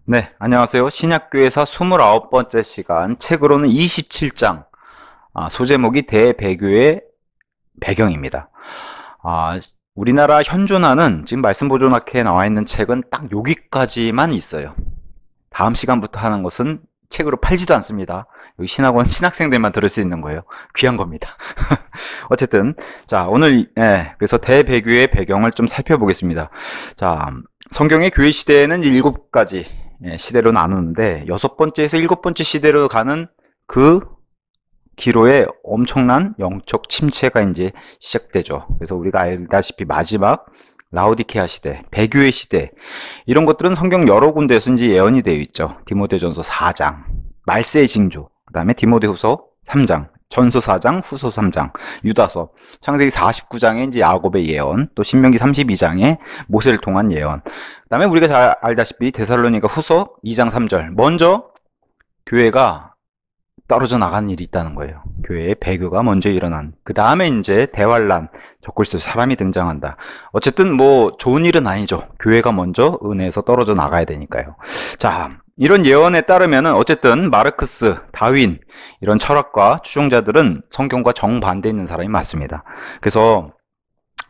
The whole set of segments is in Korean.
네, 안녕하세요. 신약교회사 29번째 시간, 책으로는 27장, 소제목이 대배교의 배경입니다. 우리나라 현존하는, 지금 말씀 보존학회에 나와 있는 책은 딱 여기까지만 있어요. 다음 시간부터 하는 것은 책으로 팔지도 않습니다. 여기 신학원 신학생들만 들을 수 있는 거예요. 귀한 겁니다. 어쨌든, 자, 오늘, 그래서 대배교의 배경을 좀 살펴보겠습니다. 자, 성경의 교회 시대에는 7가지 시대로 나누는데, 6번째에서 7번째 시대로 가는 그 기로에 엄청난 영적 침체가 이제 시작되죠. 그래서 우리가 알다시피 마지막 라오디케아 시대, 배교의 시대, 이런 것들은 성경 여러 군데에서 이제 예언이 되어 있죠. 디모데전서 4장, 말세의 징조, 그 다음에 디모데후서 3장, 전서 4장, 후서 3장, 유다서, 창세기 49장에 이제 야곱의 예언, 또 신명기 32장에 모세를 통한 예언, 그 다음에 우리가 잘 알다시피 데살로니가 후서 2장 3절, 먼저 교회가 떨어져 나간 일이 있다는 거예요. 교회의 배교가 먼저 일어난. 그 다음에 이제 대환란, 적그리스도 사람이 등장한다. 어쨌든 뭐 좋은 일은 아니죠. 교회가 먼저 은혜에서 떨어져 나가야 되니까요. 자, 이런 예언에 따르면은 어쨌든 마르크스, 다윈 이런 철학과 추종자들은 성경과 정반대 있는 사람이 많습니다. 그래서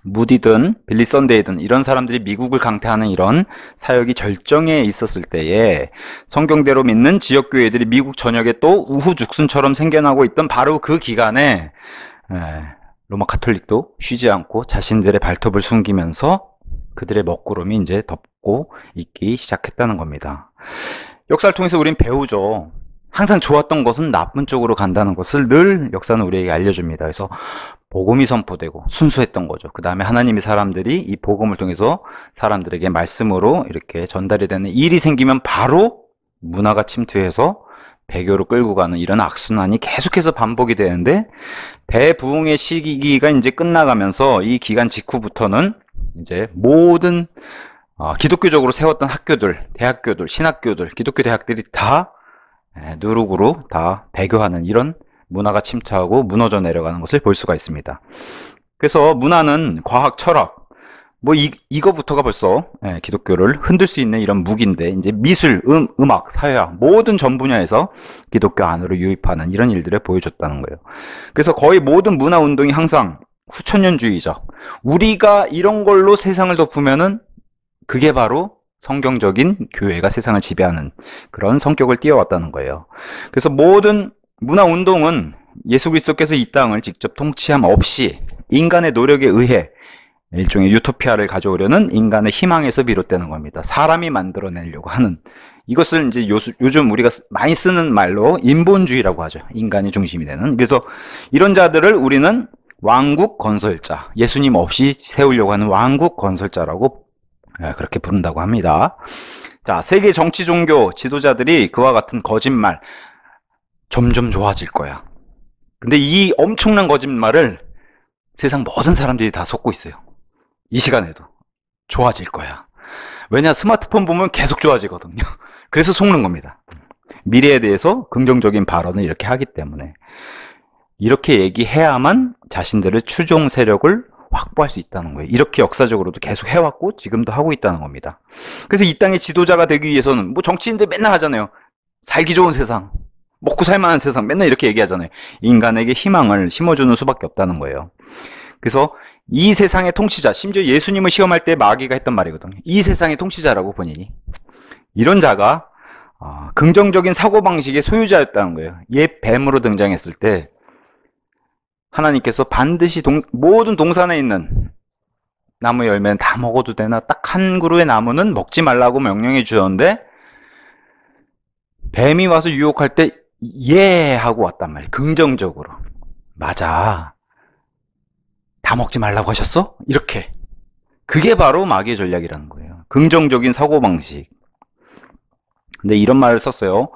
무디든 빌리 선데이든 이런 사람들이 미국을 강타하는 이런 사역이 절정에 있었을 때에 성경대로 믿는 지역교회들이 미국 전역에 또 우후죽순처럼 생겨나고 있던 바로 그 기간에 로마 카톨릭도 쉬지 않고 자신들의 발톱을 숨기면서 그들의 먹구름이 이제 덮고 있기 시작했다는 겁니다. 역사를 통해서 우린 배우죠. 항상 좋았던 것은 나쁜 쪽으로 간다는 것을 늘 역사는 우리에게 알려줍니다. 그래서 복음이 선포되고 순수했던 거죠. 그 다음에 하나님의 사람들이 이 복음을 통해서 사람들에게 말씀으로 이렇게 전달이 되는 일이 생기면 바로 문화가 침투해서 배교로 끌고 가는 이런 악순환이 계속해서 반복이 되는데, 대부흥의 시기가 이제 끝나가면서 이 기간 직후부터는 이제 모든 기독교적으로 세웠던 학교들, 대학교들, 신학교들, 기독교 대학들이 다 누룩으로 다 배교하는 이런 문화가 침투하고 무너져 내려가는 것을 볼 수가 있습니다. 그래서 문화는 과학, 철학, 뭐 이거부터가 벌써 기독교를 흔들 수 있는 이런 무기인데, 이제 미술, 음악, 사회학 모든 전 분야에서 기독교 안으로 유입하는 이런 일들을 보여줬다는 거예요. 그래서 거의 모든 문화 운동이 항상 후천년주의적, 우리가 이런 걸로 세상을 덮으면은 그게 바로 성경적인 교회가 세상을 지배하는 그런 성격을 띄워왔다는 거예요. 그래서 모든 문화 운동은 예수 그리스도께서 이 땅을 직접 통치함 없이 인간의 노력에 의해 일종의 유토피아를 가져오려는 인간의 희망에서 비롯되는 겁니다. 사람이 만들어내려고 하는, 이것을 이제 요즘 우리가 많이 쓰는 말로 인본주의라고 하죠. 인간이 중심이 되는. 그래서 이런 자들을 우리는 왕국 건설자, 예수님 없이 세우려고 하는 왕국 건설자라고 그렇게 부른다고 합니다. 자, 세계 정치, 종교 지도자들이 그와 같은 거짓말, 점점 좋아질 거야. 근데 이 엄청난 거짓말을 세상 모든 사람들이 다 속고 있어요. 이 시간에도 좋아질 거야. 왜냐, 스마트폰 보면 계속 좋아지거든요. 그래서 속는 겁니다. 미래에 대해서 긍정적인 발언을 이렇게 하기 때문에 이렇게 얘기해야만 자신들의 추종 세력을 확보할 수 있다는 거예요. 이렇게 역사적으로도 계속 해왔고 지금도 하고 있다는 겁니다. 그래서 이 땅의 지도자가 되기 위해서는 뭐 정치인들 맨날 하잖아요. 살기 좋은 세상, 먹고 살만한 세상, 맨날 이렇게 얘기하잖아요. 인간에게 희망을 심어주는 수밖에 없다는 거예요. 그래서 이 세상의 통치자, 심지어 예수님을 시험할 때 마귀가 했던 말이거든요. 이 세상의 통치자라고 본인이. 이런 자가 긍정적인 사고방식의 소유자였다는 거예요. 옛 뱀으로 등장했을 때 하나님께서 반드시 모든 동산에 있는 나무 열매는 다 먹어도 되나, 딱 한 그루의 나무는 먹지 말라고 명령해 주셨는데 뱀이 와서 유혹할 때 예 하고 왔단 말이에요. 긍정적으로. 맞아, 다 먹지 말라고 하셨어? 이렇게. 그게 바로 마귀의 전략이라는 거예요. 긍정적인 사고방식. 근데 이런 말을 썼어요.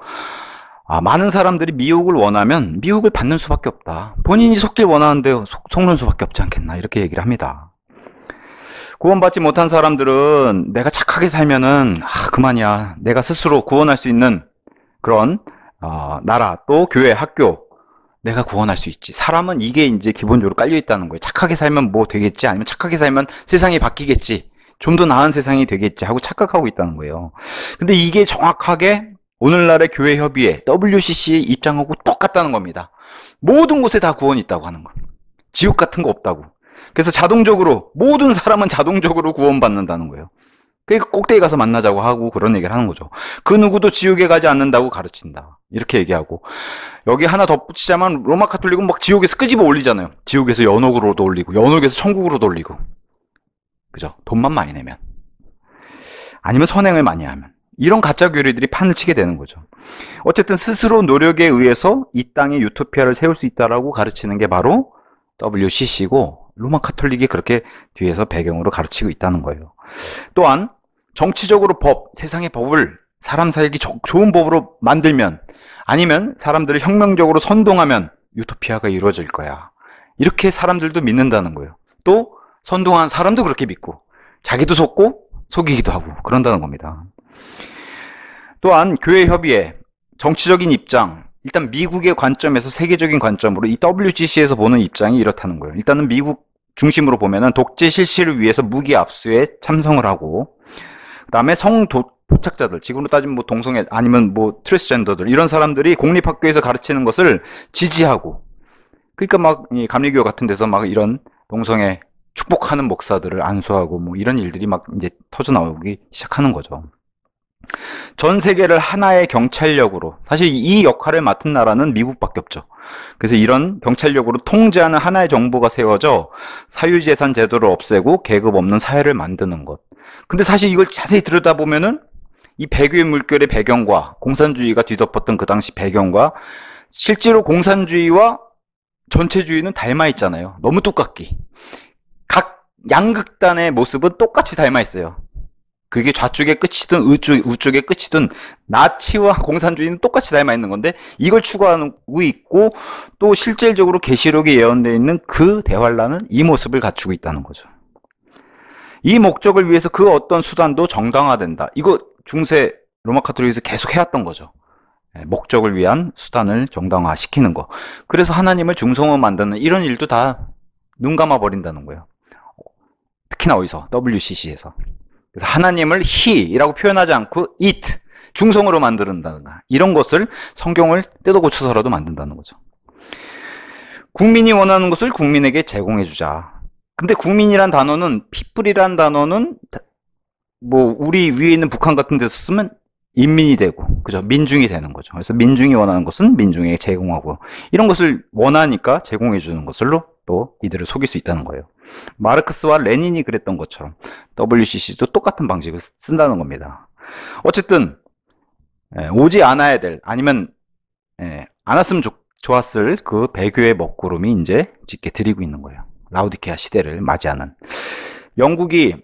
많은 사람들이 미혹을 원하면 미혹을 받는 수밖에 없다. 본인이 속길 원하는데 속는 수밖에 없지 않겠나, 이렇게 얘기를 합니다. 구원받지 못한 사람들은 내가 착하게 살면은 그만이야, 내가 스스로 구원할 수 있는 그런 나라, 또 교회, 학교, 내가 구원할 수 있지. 사람은 이게 이제 기본적으로 깔려 있다는 거예요. 착하게 살면 뭐 되겠지, 아니면 착하게 살면 세상이 바뀌겠지, 좀 더 나은 세상이 되겠지 하고 착각하고 있다는 거예요. 근데 이게 정확하게 오늘날의 교회 협의회 WCC의 입장하고 똑같다는 겁니다. 모든 곳에 다 구원이 있다고 하는 거. 지옥 같은 거 없다고. 그래서 자동적으로 모든 사람은 자동적으로 구원받는다는 거예요. 그러니까 꼭대기 가서 만나자고 하고 그런 얘기를 하는 거죠. 그 누구도 지옥에 가지 않는다고 가르친다. 이렇게 얘기하고, 여기 하나 덧붙이자면 로마 카톨릭은 막 지옥에서 끄집어 올리잖아요. 지옥에서 연옥으로도 올리고 연옥에서 천국으로도 올리고. 그죠? 돈만 많이 내면. 아니면 선행을 많이 하면. 이런 가짜 교리들이 판을 치게 되는 거죠. 어쨌든 스스로 노력에 의해서 이 땅에 유토피아를 세울 수 있다라고 가르치는 게 바로 WCC고, 로마 카톨릭이 그렇게 뒤에서 배경으로 가르치고 있다는 거예요. 또한 정치적으로 세상의 법을 사람 살기 좋은 법으로 만들면, 아니면 사람들을 혁명적으로 선동하면 유토피아가 이루어질 거야. 이렇게 사람들도 믿는다는 거예요. 또 선동한 사람도 그렇게 믿고 자기도 속고 속이기도 하고 그런다는 겁니다. 또한 교회 협의회 정치적인 입장, 일단 미국의 관점에서 세계적인 관점으로 이 WCC에서 보는 입장이 이렇다는 거예요. 일단은 미국 중심으로 보면은 독재 실시를 위해서 무기 압수에 참석을 하고, 그 다음에 도착자들, 지금으로 따지면 뭐 동성애 아니면 뭐 트랜스젠더들, 이런 사람들이 공립학교에서 가르치는 것을 지지하고, 그러니까 막 이 감리교 같은 데서 막 이런 동성애 축복하는 목사들을 안수하고 뭐 이런 일들이 막 이제 터져 나오기 시작하는 거죠. 전 세계를 하나의 경찰력으로, 사실 이 역할을 맡은 나라는 미국밖에 없죠. 그래서 이런 경찰력으로 통제하는 하나의 정부가 세워져 사유재산 제도를 없애고 계급 없는 사회를 만드는 것. 근데 사실 이걸 자세히 들여다보면은 이 백유의 물결의 배경과 공산주의가 뒤덮었던 그 당시 배경과 실제로 공산주의와 전체주의는 닮아 있잖아요. 너무 똑같기. 각 양극단의 모습은 똑같이 닮아 있어요. 그게 좌쪽의 끝이든 우쪽의 끝이든 나치와 공산주의는 똑같이 닮아 있는 건데, 이걸 추구하고 있고 또 실질적으로 계시록에 예언되어 있는 그 대환란은 이 모습을 갖추고 있다는 거죠. 이 목적을 위해서 그 어떤 수단도 정당화된다. 이거 중세 로마 카톨릭에서 계속 해왔던 거죠. 목적을 위한 수단을 정당화시키는 거. 그래서 하나님을 중성으로 만드는 이런 일도 다 눈 감아 버린다는 거예요. 특히나 어디서? WCC에서. 그래서 하나님을 he이라고 표현하지 않고 it, 중성으로 만든다든가 이런 것을 성경을 뜯어 고쳐서라도 만든다는 거죠. 국민이 원하는 것을 국민에게 제공해 주자. 근데 국민이란 단어는, people이란 단어는 뭐 우리 위에 있는 북한 같은 데서 쓰면 인민이 되고, 그죠? 민중이 되는 거죠. 그래서 민중이 원하는 것은 민중에게 제공하고, 이런 것을 원하니까 제공해 주는 것으로 또 이들을 속일 수 있다는 거예요. 마르크스와 레닌이 그랬던 것처럼 WCC도 똑같은 방식을 쓴다는 겁니다. 어쨌든 오지 않아야 될, 아니면 안 왔으면 좋았을 그 배교의 먹구름이 이제 짙게 들이고 있는 거예요. 라우디케아 시대를 맞이하는. 영국이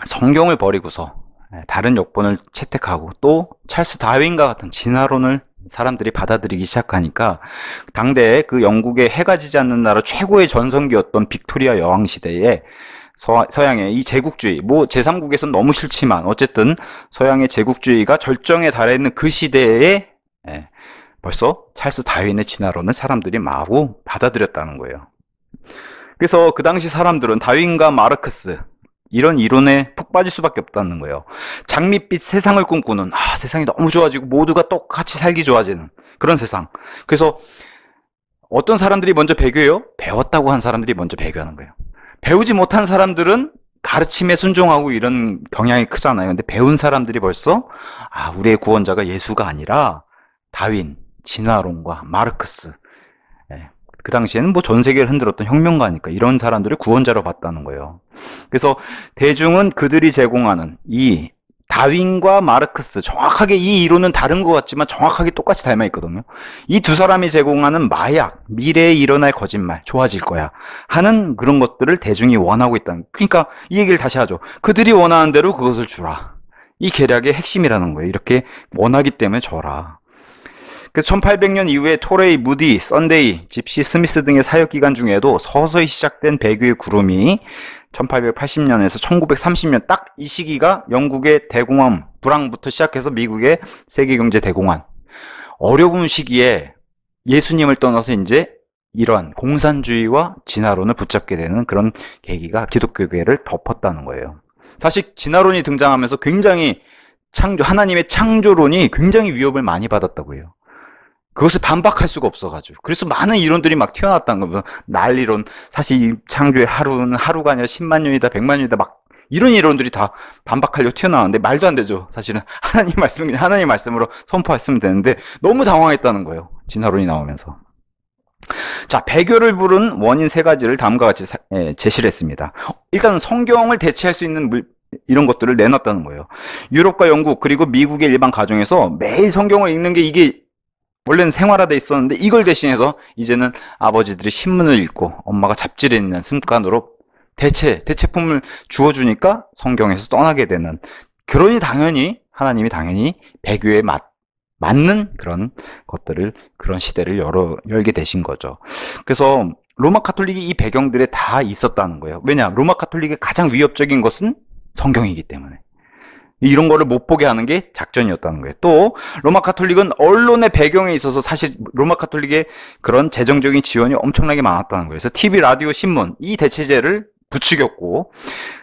성경을 버리고서 다른 역본을 채택하고 또 찰스 다윈과 같은 진화론을 사람들이 받아들이기 시작하니까, 당대에 그 영국의 해가 지지 않는 나라 최고의 전성기였던 빅토리아 여왕 시대에 서양의 이 제국주의, 뭐 제3국에서는 너무 싫지만 어쨌든 서양의 제국주의가 절정에 달해 있는 그 시대에 벌써 찰스 다윈의 진화론을 사람들이 마구 받아들였다는 거예요. 그래서 그 당시 사람들은 다윈과 마르크스, 이런 이론에 푹 빠질 수밖에 없다는 거예요. 장밋빛 세상을 꿈꾸는, 세상이 너무 좋아지고 모두가 똑같이 살기 좋아지는 그런 세상. 그래서 어떤 사람들이 먼저 배교해요? 배웠다고 한 사람들이 먼저 배교하는 거예요. 배우지 못한 사람들은 가르침에 순종하고 이런 경향이 크잖아요. 근데 배운 사람들이 벌써 우리의 구원자가 예수가 아니라 다윈, 진화론과 마르크스, 그 당시에는 뭐 전 세계를 흔들었던 혁명가니까 이런 사람들을 구원자로 봤다는 거예요. 그래서 대중은 그들이 제공하는 이 다윈과 마르크스, 정확하게 이 이론은 다른 것 같지만 정확하게 똑같이 닮아 있거든요. 이 두 사람이 제공하는 마약, 미래에 일어날 거짓말, 좋아질 거야 하는 그런 것들을 대중이 원하고 있다는, 그러니까 이 얘기를 다시 하죠. 그들이 원하는 대로 그것을 주라. 이 계략의 핵심이라는 거예요. 이렇게 원하기 때문에 줘라. 그래서 1800년 이후에 토레이, 무디, 썬데이, 집시, 스미스 등의 사역기간 중에도 서서히 시작된 배교의 구름이 1880년에서 1930년 딱 이 시기가 영국의 대공황, 불황부터 시작해서 미국의 세계경제 대공황, 어려운 시기에 예수님을 떠나서 이제 이러한 공산주의와 진화론을 붙잡게 되는 그런 계기가 기독교계를 덮었다는 거예요. 사실 진화론이 등장하면서 굉장히 하나님의 창조론이 굉장히 위협을 많이 받았다고 해요. 그것을 반박할 수가 없어가지고. 그래서 많은 이론들이 막 튀어나왔다는 거예요. 난리론, 사실 이 창조의 하루는 하루가 아니라 10만 년이다, 100만 년이다, 막 이런 이론들이 다 반박하려고 튀어나왔는데 말도 안 되죠. 사실은 하나님 말씀은 그냥 하나님 말씀으로 선포했으면 되는데 너무 당황했다는 거예요. 진화론이 나오면서. 자, 배교를 부른 원인 세 가지를 다음과 같이 제시를 했습니다. 일단 성경을 대체할 수 있는 이런 것들을 내놨다는 거예요. 유럽과 영국 그리고 미국의 일반 가정에서 매일 성경을 읽는 게 이게 원래는 생활화돼 있었는데 이걸 대신해서 이제는 아버지들이 신문을 읽고 엄마가 잡지를 읽는 습관으로 대체품을 주어주니까 성경에서 떠나게 되는, 그러니 당연히 하나님이 당연히 배교에 맞는 그런 것들을, 그런 시대를 열게 되신 거죠. 그래서 로마 카톨릭이 이 배경들에 다 있었다는 거예요. 왜냐? 로마 카톨릭의 가장 위협적인 것은 성경이기 때문에. 이런 거를 못 보게 하는 게 작전이었다는 거예요. 또 로마 카톨릭은 언론의 배경에 있어서 사실 로마 카톨릭의 그런 재정적인 지원이 엄청나게 많았다는 거예요. 그래서 TV, 라디오, 신문 이 대체제를 부추겼고,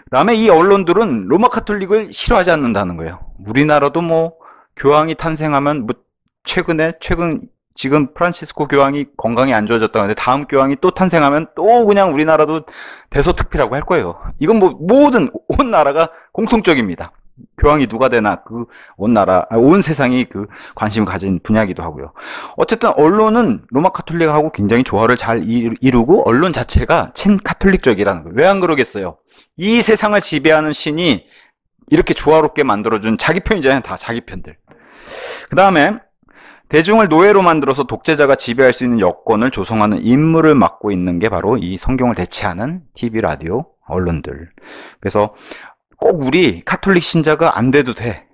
그다음에 이 언론들은 로마 카톨릭을 싫어하지 않는다는 거예요. 우리나라도 뭐 교황이 탄생하면 뭐 최근 지금 프란치스코 교황이 건강이 안 좋아졌다는데 다음 교황이 또 탄생하면 또 그냥 우리나라도 대서특필하고 할 거예요. 이건 뭐 모든 온 나라가 공통적입니다. 교황이 누가 되나 온 세상이 그 관심을 가진 분야이기도 하고요. 어쨌든 언론은 로마 카톨릭하고 굉장히 조화를 잘 이루고 언론 자체가 친카톨릭적이라는 거예요. 왜 안 그러겠어요? 이 세상을 지배하는 신이 이렇게 조화롭게 만들어준 자기 편이잖아요. 다 자기 편들. 그 다음에 대중을 노예로 만들어서 독재자가 지배할 수 있는 여건을 조성하는 임무를 맡고 있는 게 바로 이 성경을 대체하는 TV, 라디오, 언론들. 그래서 꼭 우리 카톨릭 신자가 안 돼도 돼.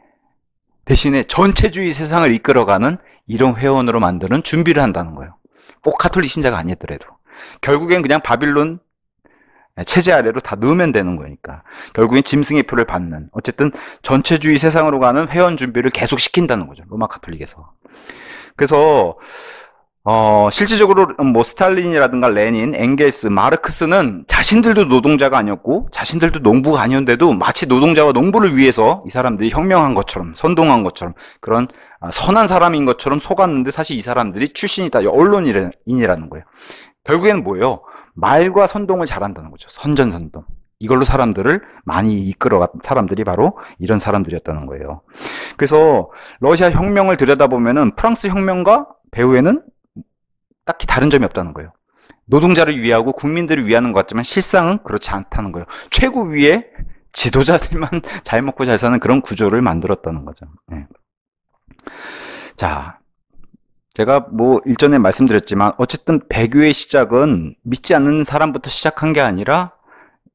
대신에 전체주의 세상을 이끌어가는 이런 회원으로 만드는 준비를 한다는 거예요. 꼭 카톨릭 신자가 아니더라도. 결국엔 그냥 바빌론 체제 아래로 다 넣으면 되는 거니까. 결국엔 짐승의 표를 받는. 어쨌든 전체주의 세상으로 가는 회원 준비를 계속 시킨다는 거죠. 로마 카톨릭에서. 그래서 실질적으로 뭐 스탈린이라든가 레닌, 엥겔스, 마르크스는 자신들도 노동자가 아니었고 자신들도 농부가 아니었는데도 마치 노동자와 농부를 위해서 이 사람들이 혁명한 것처럼, 선동한 것처럼, 그런 선한 사람인 것처럼 속았는데 사실 이 사람들이 출신이 다 언론인이라는 거예요. 결국에는 뭐예요? 말과 선동을 잘한다는 거죠. 선전선동. 이걸로 사람들을 많이 이끌어간 사람들이 바로 이런 사람들이었다는 거예요. 그래서 러시아 혁명을 들여다보면은 프랑스 혁명과 배후에는 딱히 다른 점이 없다는 거예요. 노동자를 위하고 국민들을 위하는 것 같지만 실상은 그렇지 않다는 거예요. 최고 위에 지도자들만 잘 먹고 잘 사는 그런 구조를 만들었다는 거죠. 네. 자, 제가 뭐 일전에 말씀드렸지만 어쨌든 배교의 시작은 믿지 않는 사람부터 시작한 게 아니라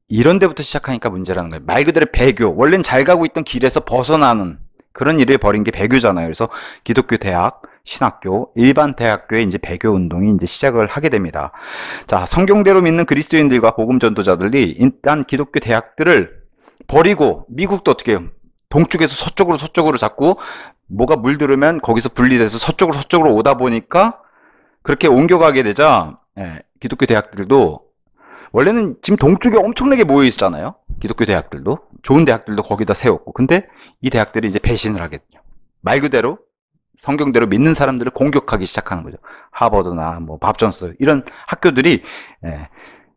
이런 데부터 시작하니까 문제라는 거예요. 말 그대로 배교, 원래는 잘 가고 있던 길에서 벗어나는 그런 일을 벌인 게 배교잖아요. 그래서 기독교 대학, 신학교, 일반 대학교에 이제 배교 운동이 이제 시작을 하게 됩니다. 자, 성경대로 믿는 그리스도인들과 복음 전도자들이 일단 기독교 대학들을 버리고, 미국도 어떻게 해요? 동쪽에서 서쪽으로 자꾸 뭐가 물들으면 거기서 분리돼서 서쪽으로 오다 보니까 그렇게 옮겨가게 되자, 기독교 대학들도 원래는 지금 동쪽에 엄청나게 모여 있잖아요. 기독교 대학들도, 좋은 대학들도 거기다 세웠고, 근데 이 대학들이 이제 배신을 하거든요. 말 그대로 성경대로 믿는 사람들을 공격하기 시작하는 거죠. 하버드나 뭐 밥존스 이런 학교들이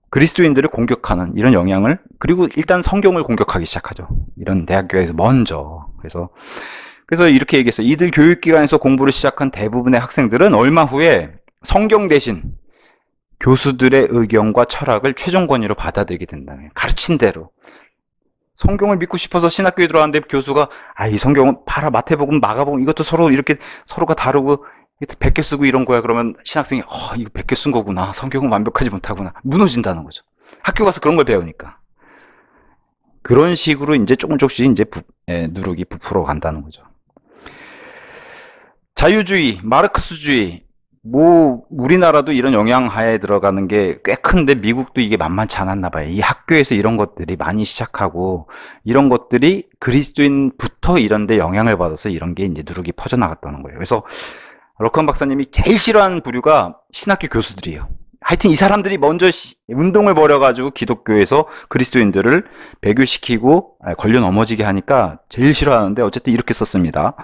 그리스도인들을 공격하는 이런 영향을, 그리고 일단 성경을 공격하기 시작하죠. 이런 대학교에서 먼저. 그래서 이렇게 얘기했어요. 이들 교육기관에서 공부를 시작한 대부분의 학생들은 얼마 후에 성경 대신 교수들의 의견과 철학을 최종 권위로 받아들이게 된다는 거예요. 가르친 대로. 성경을 믿고 싶어서 신학교에 들어왔는데 교수가 이 성경은 봐라, 마태복음, 마가복음 이것도 서로 이렇게 서로가 다르고 베껴 쓰고 이런 거야. 그러면 신학생이 이거 베껴 쓴 거구나. 성경은 완벽하지 못하구나. 무너진다는 거죠. 학교 가서 그런 걸 배우니까. 그런 식으로 이제 조금씩 이제 누룩이 부풀어 간다는 거죠. 자유주의, 마르크스주의, 뭐 우리나라도 이런 영향하에 들어가는 게 꽤 큰데 미국도 이게 만만치 않았나 봐요. 이 학교에서 이런 것들이 많이 시작하고 이런 것들이 그리스도인부터 이런 데 영향을 받아서 이런 게 이제 누룩이 퍼져나갔다는 거예요. 그래서 러컨 박사님이 제일 싫어하는 부류가 신학교 교수들이에요. 하여튼 이 사람들이 먼저 운동을 벌여가지고 기독교에서 그리스도인들을 배교시키고 걸려 넘어지게 하니까 제일 싫어하는데 어쨌든 이렇게 썼습니다.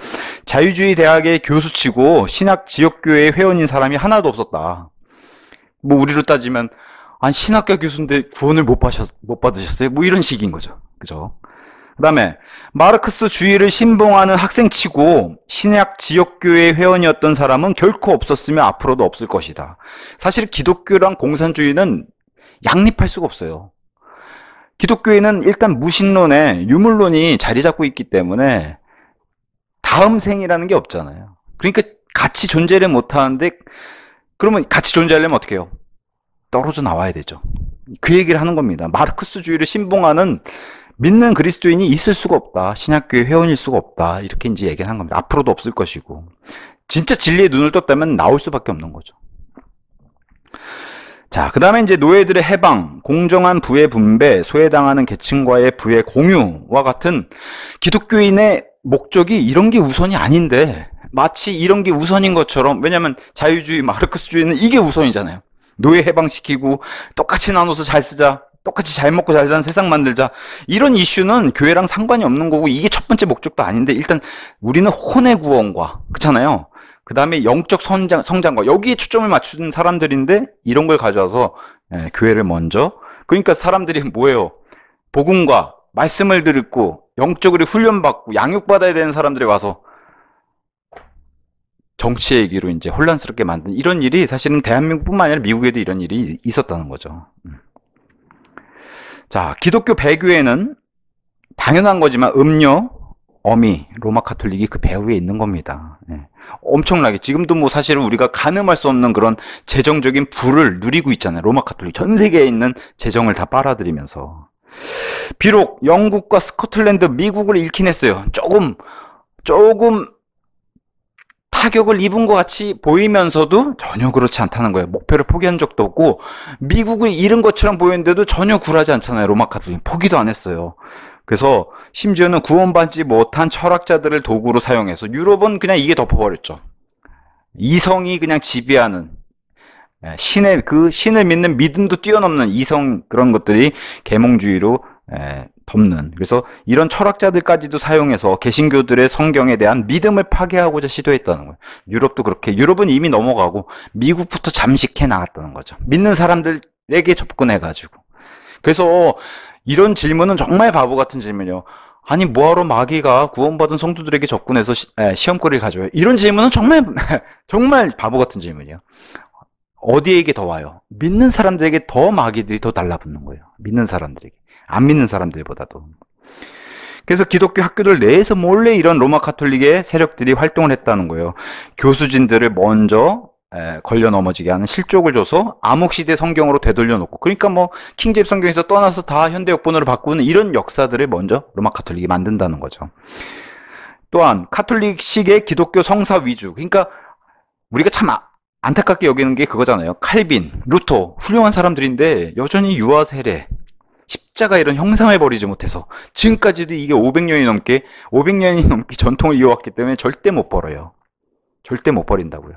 자유주의 대학의 교수치고 신학 지역교회 회원인 사람이 하나도 없었다. 뭐 우리로 따지면 아니 신학과 교수인데 구원을 못 받으셨어요? 뭐 이런 식인 거죠. 그죠? 그 다음에 마르크스주의를 신봉하는 학생치고 신약 지역교회 회원이었던 사람은 결코 없었으며 앞으로도 없을 것이다. 사실 기독교랑 공산주의는 양립할 수가 없어요. 기독교에는 일단 무신론에 유물론이 자리 잡고 있기 때문에 다음 생이라는 게 없잖아요. 그러니까 같이 존재를 못하는데 그러면 같이 존재하려면 어떻게 해요? 떨어져 나와야 되죠. 그 얘기를 하는 겁니다. 마르크스주의를 신봉하는 믿는 그리스도인이 있을 수가 없다. 신학교의 회원일 수가 없다. 이렇게 이제 얘기하는 겁니다. 앞으로도 없을 것이고. 진짜 진리에 눈을 떴다면 나올 수밖에 없는 거죠. 자, 그 다음에 이제 노예들의 해방, 공정한 부의 분배, 소외당하는 계층과의 부의 공유와 같은 기독교인의 목적이 이런 게 우선이 아닌데 마치 이런 게 우선인 것처럼, 왜냐하면 자유주의, 마르크스주의는 이게 우선이잖아요. 노예 해방시키고 똑같이 나눠서 잘 쓰자. 똑같이 잘 먹고 잘 사는 세상 만들자. 이런 이슈는 교회랑 상관이 없는 거고 이게 첫 번째 목적도 아닌데 일단 우리는 혼의 구원과 그렇잖아요. 그 다음에 영적 성장과 여기에 초점을 맞춘 사람들인데 이런 걸 가져와서 교회를 먼저 그러니까 사람들이 뭐예요? 복음과 말씀을 듣고 영적으로 훈련받고 양육받아야 되는 사람들이 와서 정치 얘기로 이제 혼란스럽게 만든 이런 일이 사실은 대한민국뿐만 아니라 미국에도 이런 일이 있었다는 거죠. 자, 기독교 배교에는 당연한 거지만 음료, 어미, 로마 카톨릭이 그 배후에 있는 겁니다. 예. 엄청나게 지금도 뭐 사실은 우리가 가늠할 수 없는 그런 재정적인 부를 누리고 있잖아요. 로마 카톨릭 전 세계에 있는 재정을 다 빨아들이면서 비록 영국과 스코틀랜드, 미국을 잃긴 했어요. 조금 타격을 입은 것 같이 보이면서도 전혀 그렇지 않다는 거예요. 목표를 포기한 적도 없고 미국을 잃은 것처럼 보이는데도 전혀 굴하지 않잖아요. 로마 카톨릭 포기도 안 했어요. 그래서 심지어는 구원받지 못한 철학자들을 도구로 사용해서 유럽은 그냥 이게 덮어버렸죠. 이성이 그냥 지배하는 신을 믿는 믿음도 뛰어넘는 이성 그런 것들이 계몽주의로 덮는 그래서 이런 철학자들까지도 사용해서 개신교들의 성경에 대한 믿음을 파괴하고자 시도했다는 거예요. 유럽도 그렇게 유럽은 이미 넘어가고 미국부터 잠식해 나갔다는 거죠. 믿는 사람들에게 접근해가지고 그래서 이런 질문은 정말 바보 같은 질문이요. 아니 뭐하러 마귀가 구원받은 성도들에게 접근해서 시험거리를 가져와요. 이런 질문은 정말 정말 바보 같은 질문이에요. 어디에게 더 와요? 믿는 사람들에게 더 마귀들이 더 달라붙는 거예요. 믿는 사람들에게. 안 믿는 사람들보다도. 그래서 기독교 학교들 내에서 몰래 이런 로마 카톨릭의 세력들이 활동을 했다는 거예요. 교수진들을 먼저 걸려 넘어지게 하는 실족을 줘서 암흑시대 성경으로 되돌려 놓고 그러니까 뭐 킹제임스 성경에서 떠나서 다 현대 역본으로 바꾸는 이런 역사들을 먼저 로마 카톨릭이 만든다는 거죠. 또한 카톨릭식의 기독교 성사 위주 그러니까 우리가 참 안타깝게 여기는 게 그거잖아요. 칼빈, 루터 훌륭한 사람들인데 여전히 유아 세례 십자가 이런 형상을 버리지 못해서 지금까지도 이게 500년이 넘게 전통을 이어왔기 때문에 절대 못 버려요. 절대 못 버린다고요.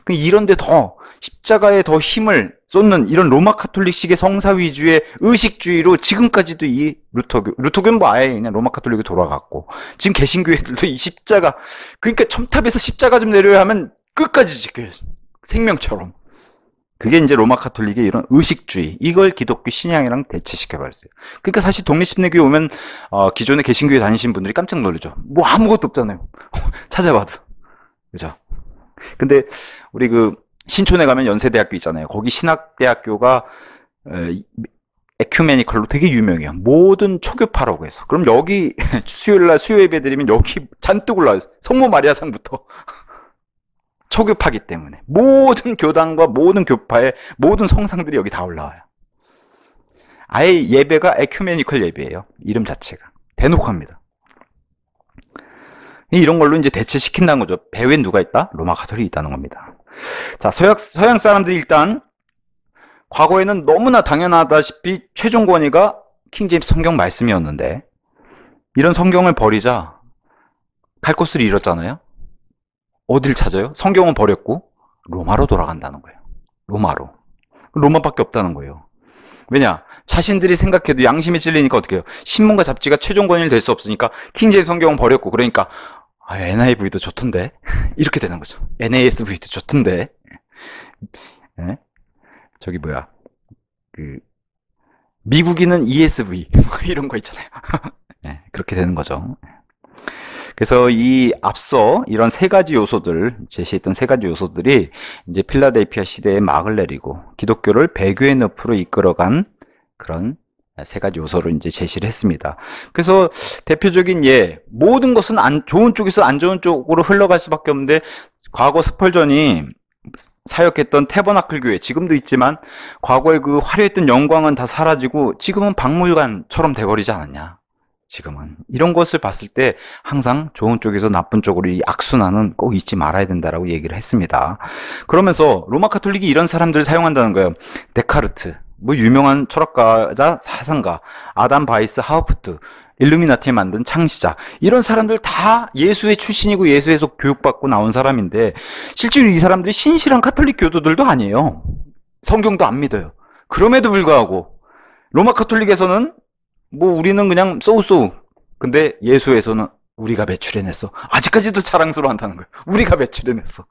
이런데 더 십자가에 더 힘을 쏟는 이런 로마 카톨릭식의 성사 위주의 의식주의로 지금까지도 이 루터교는 뭐 아예 그냥 로마 카톨릭이 돌아갔고 지금 개신교회들도 이 십자가 그러니까 첨탑에서 십자가 좀 내려야 하면 끝까지 지켜요. 생명처럼. 그게 이제 로마 카톨릭의 이런 의식주의 이걸 기독교 신앙이랑 대체시켜버렸어요. 그러니까 사실 독립심리교회 오면 기존에 개신교회 다니신 분들이 깜짝 놀라죠. 뭐 아무것도 없잖아요. 찾아봐도. 그죠? 근데 우리 그 신촌에 가면 연세대학교 있잖아요. 거기 신학대학교가 에큐메니컬로 되게 유명해요. 모든 초교파라고 해서. 그럼 여기 수요일날 수요 예배 드리면 여기 잔뜩 올라와요. 성모 마리아상부터. 초교파기 때문에 모든 교단과 모든 교파의 모든 성상들이 여기 다 올라와요. 아예 예배가 에큐메니컬 예배예요. 이름 자체가 대놓고 합니다. 이런 걸로 이제 대체시킨다는 거죠. 배후엔 누가 있다? 로마 가톨릭이 있다는 겁니다. 자, 서양 사람들이 일단 과거에는 너무나 당연하다시피 최종 권위가 킹제임스 성경 말씀이었는데 이런 성경을 버리자 갈 곳을 잃었잖아요. 어딜 찾아요? 성경은 버렸고 로마로 돌아간다는 거예요. 로마로. 로마밖에 없다는 거예요. 왜냐? 자신들이 생각해도 양심이 찔리니까 어떻게 해요? 신문과 잡지가 최종 권위를 될 수 없으니까 킹제임스 성경은 버렸고, 그러니까 NIV도 좋던데 이렇게 되는 거죠. NASV도 좋던데. 예? 저기 뭐야, 그 미국인은 ESV 이런 거 있잖아요. 예, 그렇게 되는 거죠. 그래서 이 앞서 이런 세 가지 요소들, 제시했던 세 가지 요소들이 이제 필라델피아 시대에 막을 내리고 기독교를 배교의 늪으로 이끌어간 그런 세 가지 요소를 이제 제시를 했습니다. 그래서 대표적인 모든 것은 좋은 쪽에서 안 좋은 쪽으로 흘러갈 수밖에 없는데, 과거 스펄전이 사역했던 태버나클 교회, 지금도 있지만 과거에 그 화려했던 영광은 다 사라지고 지금은 박물관처럼 돼버리지 않았냐. 지금은 이런 것을 봤을 때 항상 좋은 쪽에서 나쁜 쪽으로 이 악순환은 꼭 잊지 말아야 된다라고 얘기를 했습니다. 그러면서 로마 카톨릭이 이런 사람들을 사용한다는 거예요. 데카르트, 뭐 유명한 철학가자, 사상가, 아담 바이스 하우프트, 일루미나티를 만든 창시자, 이런 사람들 다 예수의 출신이고 예수에서 교육받고 나온 사람인데, 실제로 이 사람들이 신실한 카톨릭 교도들도 아니에요. 성경도 안 믿어요. 그럼에도 불구하고 로마 카톨릭에서는 뭐 우리는 그냥 쏘쏘, 근데 예수에서는 우리가 배출해냈어. 아직까지도 자랑스러워 한다는 거예요. 우리가 배출해냈어.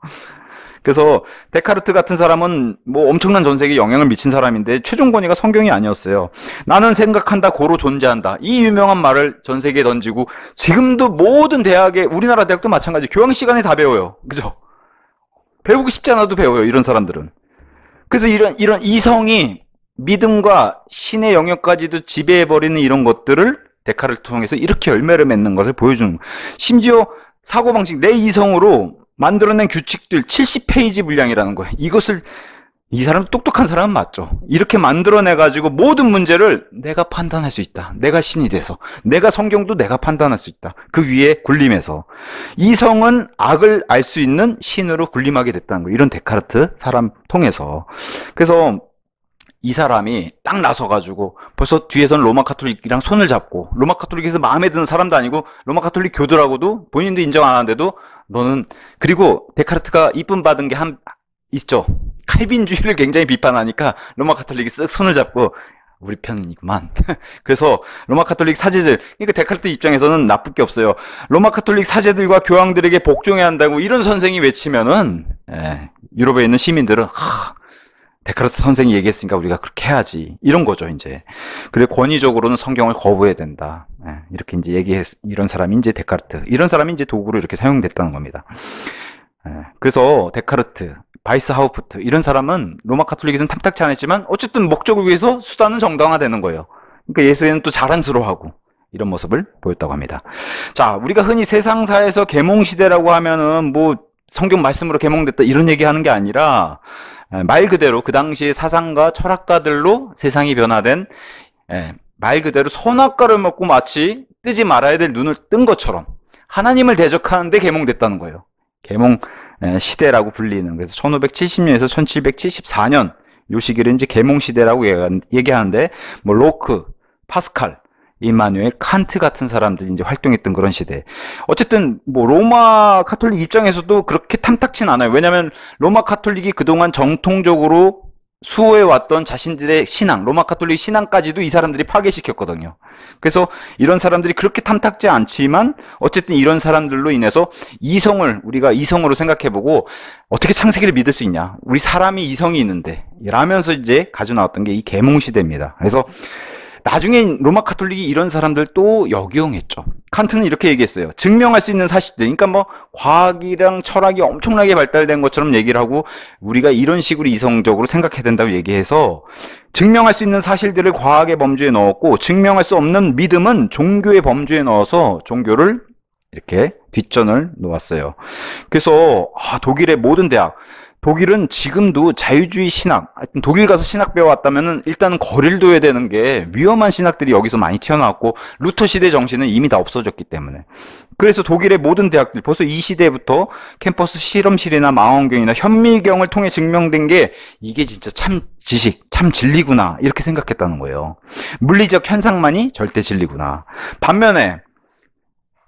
그래서 데카르트 같은 사람은 뭐 엄청난 전 세계에 영향을 미친 사람인데 최종 권위가 성경이 아니었어요. 나는 생각한다, 고로 존재한다, 이 유명한 말을 전 세계에 던지고 지금도 모든 대학에, 우리나라 대학도 마찬가지, 교양 시간에 다 배워요. 그죠? 배우고 싶지 않아도 배워요, 이런 사람들은. 그래서 이런 이성이 믿음과 신의 영역까지도 지배해버리는 이런 것들을 데카르트 통해서 이렇게 열매를 맺는 것을 보여주는, 심지어 사고방식, 내 이성으로 만들어낸 규칙들 70페이지 분량이라는 거예요. 이것을, 이 사람 똑똑한 사람은 맞죠. 이렇게 만들어내가지고 모든 문제를 내가 판단할 수 있다. 내가 신이 돼서. 내가 성경도 내가 판단할 수 있다. 그 위에 군림해서. 이성은 악을 알 수 있는 신으로 군림하게 됐다는 거예요. 이런 데카르트 사람 통해서. 그래서 이 사람이 딱 나서가지고 벌써 뒤에서는 로마 카톨릭이랑 손을 잡고, 로마 카톨릭에서 마음에 드는 사람도 아니고 로마 카톨릭 교도라고도 본인도 인정 안 하는데도 너는, 그리고 데카르트가 이쁨 받은 게 있죠. 칼빈주의를 굉장히 비판하니까 로마 카톨릭이 쓱 손을 잡고 우리 편이구만. 그래서 로마 카톨릭 사제들, 그러니까 데카르트 입장에서는 나쁠 게 없어요. 로마 카톨릭 사제들과 교황들에게 복종해야 한다고 이런 선생이 외치면은 유럽에 있는 시민들은 데카르트 선생이 얘기했으니까 우리가 그렇게 해야지, 이런 거죠, 이제. 그래, 권위적으로는 성경을 거부해야 된다. 이렇게 이제 이런 사람이 이제 데카르트. 이런 사람이 이제 도구로 이렇게 사용됐다는 겁니다. 그래서 데카르트, 바이스 하우프트, 이런 사람은 로마 카톨릭에서는 탐탁치 않았지만 어쨌든 목적을 위해서 수단은 정당화되는 거예요. 그러니까 예수에는 또 자랑스러워하고 이런 모습을 보였다고 합니다. 자, 우리가 흔히 세상사에서 계몽시대라고 하면은 뭐 성경 말씀으로 계몽됐다 이런 얘기하는 게 아니라, 말 그대로 그 당시의 사상가, 철학가들로 세상이 변화된, 말 그대로 선악과를 먹고 마치 뜨지 말아야 될 눈을 뜬 것처럼 하나님을 대적하는데 계몽됐다는 거예요. 계몽 시대라고 불리는. 그래서 1570년에서 1774년 요 시기를 이제 계몽 시대라고 얘기하는데, 뭐 로크, 파스칼, 이마누엘, 칸트 같은 사람들이 이제 활동했던 그런 시대. 어쨌든 뭐 로마 카톨릭 입장에서도 그렇게 탐탁진 않아요. 왜냐하면 로마 카톨릭이 그동안 정통적으로 수호해왔던 자신들의 신앙, 로마 카톨릭 신앙까지도 이 사람들이 파괴시켰거든요. 그래서 이런 사람들이 그렇게 탐탁지 않지만 어쨌든 이런 사람들로 인해서 이성을 우리가 이성으로 생각해보고 어떻게 창세기를 믿을 수 있냐, 우리 사람이 이성이 있는데 라면서 이제 가져 나왔던 게 이 계몽 시대입니다. 그래서 나중에 로마 카톨릭이 이런 사람들 또 역이용했죠. 칸트는 이렇게 얘기했어요. 증명할 수 있는 사실들, 그러니까 뭐 과학이랑 철학이 엄청나게 발달된 것처럼 얘기를 하고 우리가 이런 식으로 이성적으로 생각해야 된다고 얘기해서 증명할 수 있는 사실들을 과학의 범주에 넣었고, 증명할 수 없는 믿음은 종교의 범주에 넣어서 종교를 이렇게 뒷전을 놓았어요. 그래서 독일의 모든 대학, 독일은 지금도 자유주의 신학, 독일 가서 신학 배워왔다면 일단은 거리를 둬야 되는 게, 위험한 신학들이 여기서 많이 튀어나왔고 루터 시대 정신은 이미 다 없어졌기 때문에. 그래서 독일의 모든 대학들 벌써 이 시대부터 캠퍼스 실험실이나 망원경이나 현미경을 통해 증명된 게 이게 진짜 참 지식, 참 진리구나 이렇게 생각했다는 거예요. 물리적 현상만이 절대 진리구나. 반면에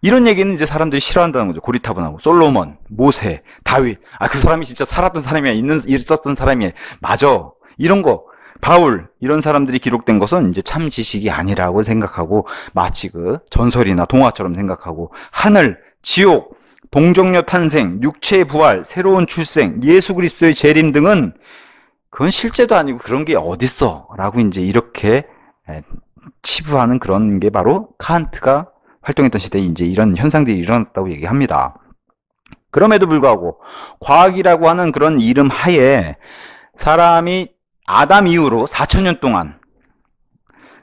이런 얘기는 이제 사람들이 싫어한다는 거죠. 고리타분하고. 솔로몬, 모세, 다윗. 그 사람이 진짜 살았던 사람이야. 있었던 사람이야. 맞아. 이런 거, 바울 이런 사람들이 기록된 것은 이제 참 지식이 아니라고 생각하고 마치 그 전설이나 동화처럼 생각하고 하늘, 지옥, 동정녀 탄생, 육체의 부활, 새로운 출생, 예수 그리스도의 재림 등은 그건 실제도 아니고 그런 게 어딨어 라고 이제 이렇게 치부하는 그런 게 바로 칸트가 활동했던 시대에 이제 이런 현상들이 일어났다고 얘기합니다. 그럼에도 불구하고 과학이라고 하는 그런 이름 하에 사람이 아담 이후로 4000년 동안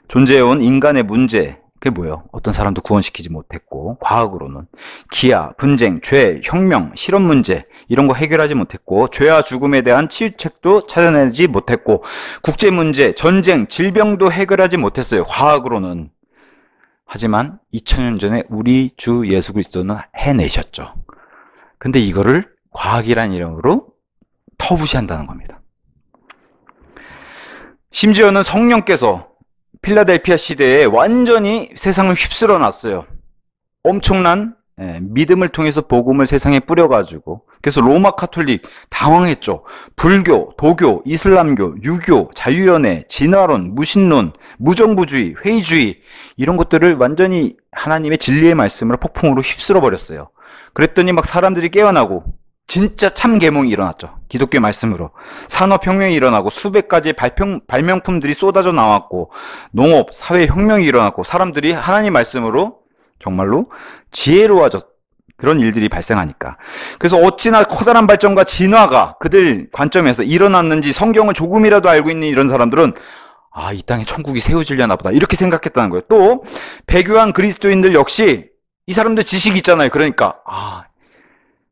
존재해온 인간의 문제, 그게 뭐예요? 어떤 사람도 구원시키지 못했고, 과학으로는 기아, 분쟁, 죄, 혁명, 실업 문제 이런 거 해결하지 못했고, 죄와 죽음에 대한 치유책도 찾아내지 못했고, 국제 문제, 전쟁, 질병도 해결하지 못했어요. 과학으로는. 하지만 2000년 전에 우리 주 예수 그리스도는 해내셨죠. 근데 이거를 과학이란 이름으로 터부시한다는 겁니다. 심지어는 성령께서 필라델피아 시대에 완전히 세상을 휩쓸어 놨어요. 엄청난 믿음을 통해서 복음을 세상에 뿌려가지고, 그래서 로마 카톨릭 당황했죠. 불교, 도교, 이슬람교, 유교, 자유연애, 진화론, 무신론, 무정부주의, 회의주의 이런 것들을 완전히 하나님의 진리의 말씀으로 폭풍으로 휩쓸어 버렸어요. 그랬더니 막 사람들이 깨어나고 진짜 참 계몽이 일어났죠. 기독교의 말씀으로. 산업혁명이 일어나고 수백 가지의 발명품들이 쏟아져 나왔고, 농업, 사회혁명이 일어났고, 사람들이 하나님 말씀으로 정말로 지혜로워졌 그런 일들이 발생하니까. 그래서 어찌나 커다란 발전과 진화가 그들 관점에서 일어났는지 성경을 조금이라도 알고 있는 이런 사람들은 아, 이 땅에 천국이 세워지려나 보다 이렇게 생각했다는 거예요. 또 배교한 그리스도인들 역시 이 사람들 지식이 있잖아요. 그러니까 아,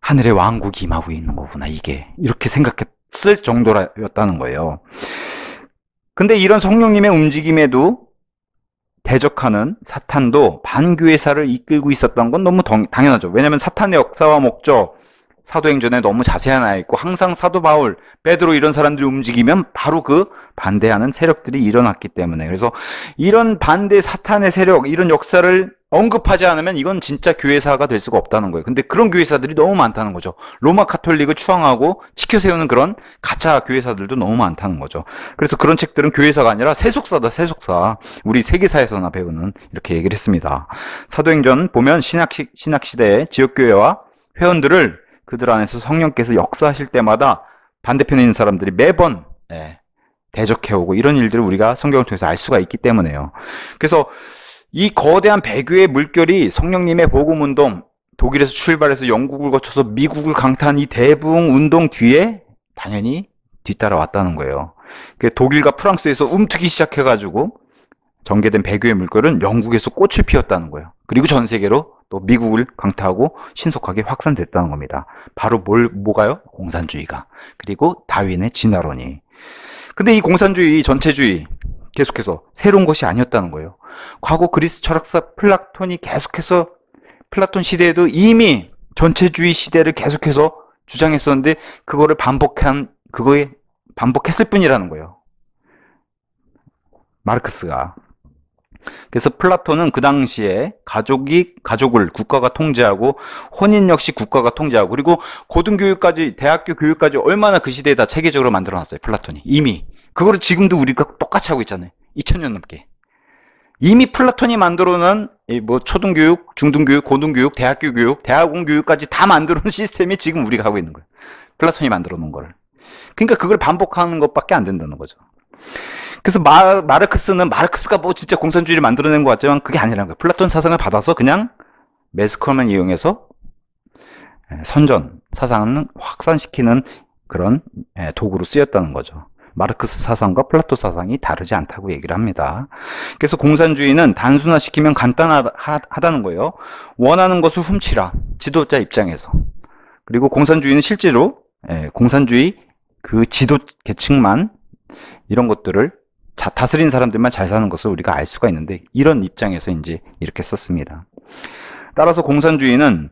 하늘의 왕국이 임하고 있는 거구나 이게 이렇게 생각했을 정도였다는 거예요. 근데 이런 성령님의 움직임에도 대적하는 사탄도 반교회사를 이끌고 있었던 건 너무 당연하죠. 왜냐하면 사탄의 역사와 목적 사도행전에 너무 자세히 나와 있고, 항상 사도 바울, 베드로 이런 사람들이 움직이면 바로 그 반대하는 세력들이 일어났기 때문에, 그래서 이런 반대 사탄의 세력, 이런 역사를 언급하지 않으면 이건 진짜 교회사가 될 수가 없다는 거예요. 근데 그런 교회사들이 너무 많다는 거죠. 로마 카톨릭을 추앙하고 치켜세우는 그런 가짜 교회사들도 너무 많다는 거죠. 그래서 그런 책들은 교회사가 아니라 세속사다, 세속사. 우리 세계사에서나 배우는 이렇게 얘기를 했습니다. 사도행전 보면 신학시대의 지역교회와 회원들을 그들 안에서 성령께서 역사하실 때마다 반대편에 있는 사람들이 매번 대적해오고 이런 일들을 우리가 성경을 통해서 알 수가 있기 때문에요. 그래서 이 거대한 배교의 물결이 성령님의 복음운동, 독일에서 출발해서 영국을 거쳐서 미국을 강타한 이 대부흥 운동 뒤에 당연히 뒤따라왔다는 거예요. 독일과 프랑스에서 움트기 시작해가지고 전개된 배교의 물결은 영국에서 꽃을 피웠다는 거예요. 그리고 전 세계로 또 미국을 강타하고 신속하게 확산됐다는 겁니다. 바로 뭐가요? 공산주의가. 그리고 다윈의 진화론이. 근데 이 공산주의, 전체주의 계속해서 새로운 것이 아니었다는 거예요. 과거 그리스 철학사 플라톤이 계속해서 플라톤 시대에도 이미 전체주의 시대를 계속해서 주장했었는데 그거를 반복했을 뿐이라는 거예요. 마르크스가. 그래서 플라톤은 그 당시에 가족을 국가가 통제하고 혼인 역시 국가가 통제하고 그리고 고등교육까지 대학교 교육까지 얼마나 그 시대에 다 체계적으로 만들어놨어요. 플라톤이 이미. 그거를 지금도 우리가 똑같이 하고 있잖아요. 2000년 넘게. 이미 플라톤이 만들어놓은 뭐 초등교육, 중등교육, 고등교육, 대학교 교육, 대학원 교육까지 다 만들어놓은 시스템이 지금 우리가 하고 있는 거예요. 플라톤이 만들어놓은 거를. 그러니까 그걸 반복하는 것밖에 안 된다는 거죠. 그래서 마르크스가 뭐 진짜 공산주의를 만들어낸 것 같지만 그게 아니라는 거예요. 플라톤 사상을 받아서 그냥 매스컴을 이용해서 선전 사상을 확산시키는 그런 도구로 쓰였다는 거죠. 마르크스 사상과 플라톤 사상이 다르지 않다고 얘기를 합니다. 그래서 공산주의는 단순화시키면 간단하다는 거예요. 원하는 것을 훔치라. 지도자 입장에서. 그리고 공산주의는 실제로 공산주의 그 지도 계층만 이런 것들을 다스린 사람들만 잘 사는 것을 우리가 알 수가 있는데 이런 입장에서 이제 이렇게 썼습니다. 따라서 공산주의는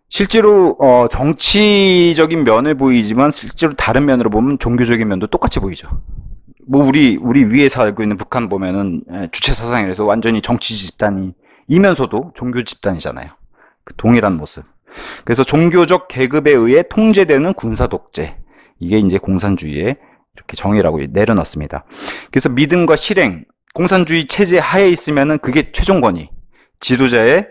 실제로 정치적인 면을 보이지만 실제로 다른 면으로 보면 종교적인 면도 똑같이 보이죠. 뭐 우리 위에 살고 있는 북한 보면은 주체 사상이라서 완전히 정치 집단이면서도 종교 집단이잖아요. 그 동일한 모습. 그래서 종교적 계급에 의해 통제되는 군사 독재. 이게 이제 공산주의의 이렇게 정의라고 내려놨습니다. 그래서 믿음과 실행, 공산주의 체제 하에 있으면은 그게 최종 권위, 지도자의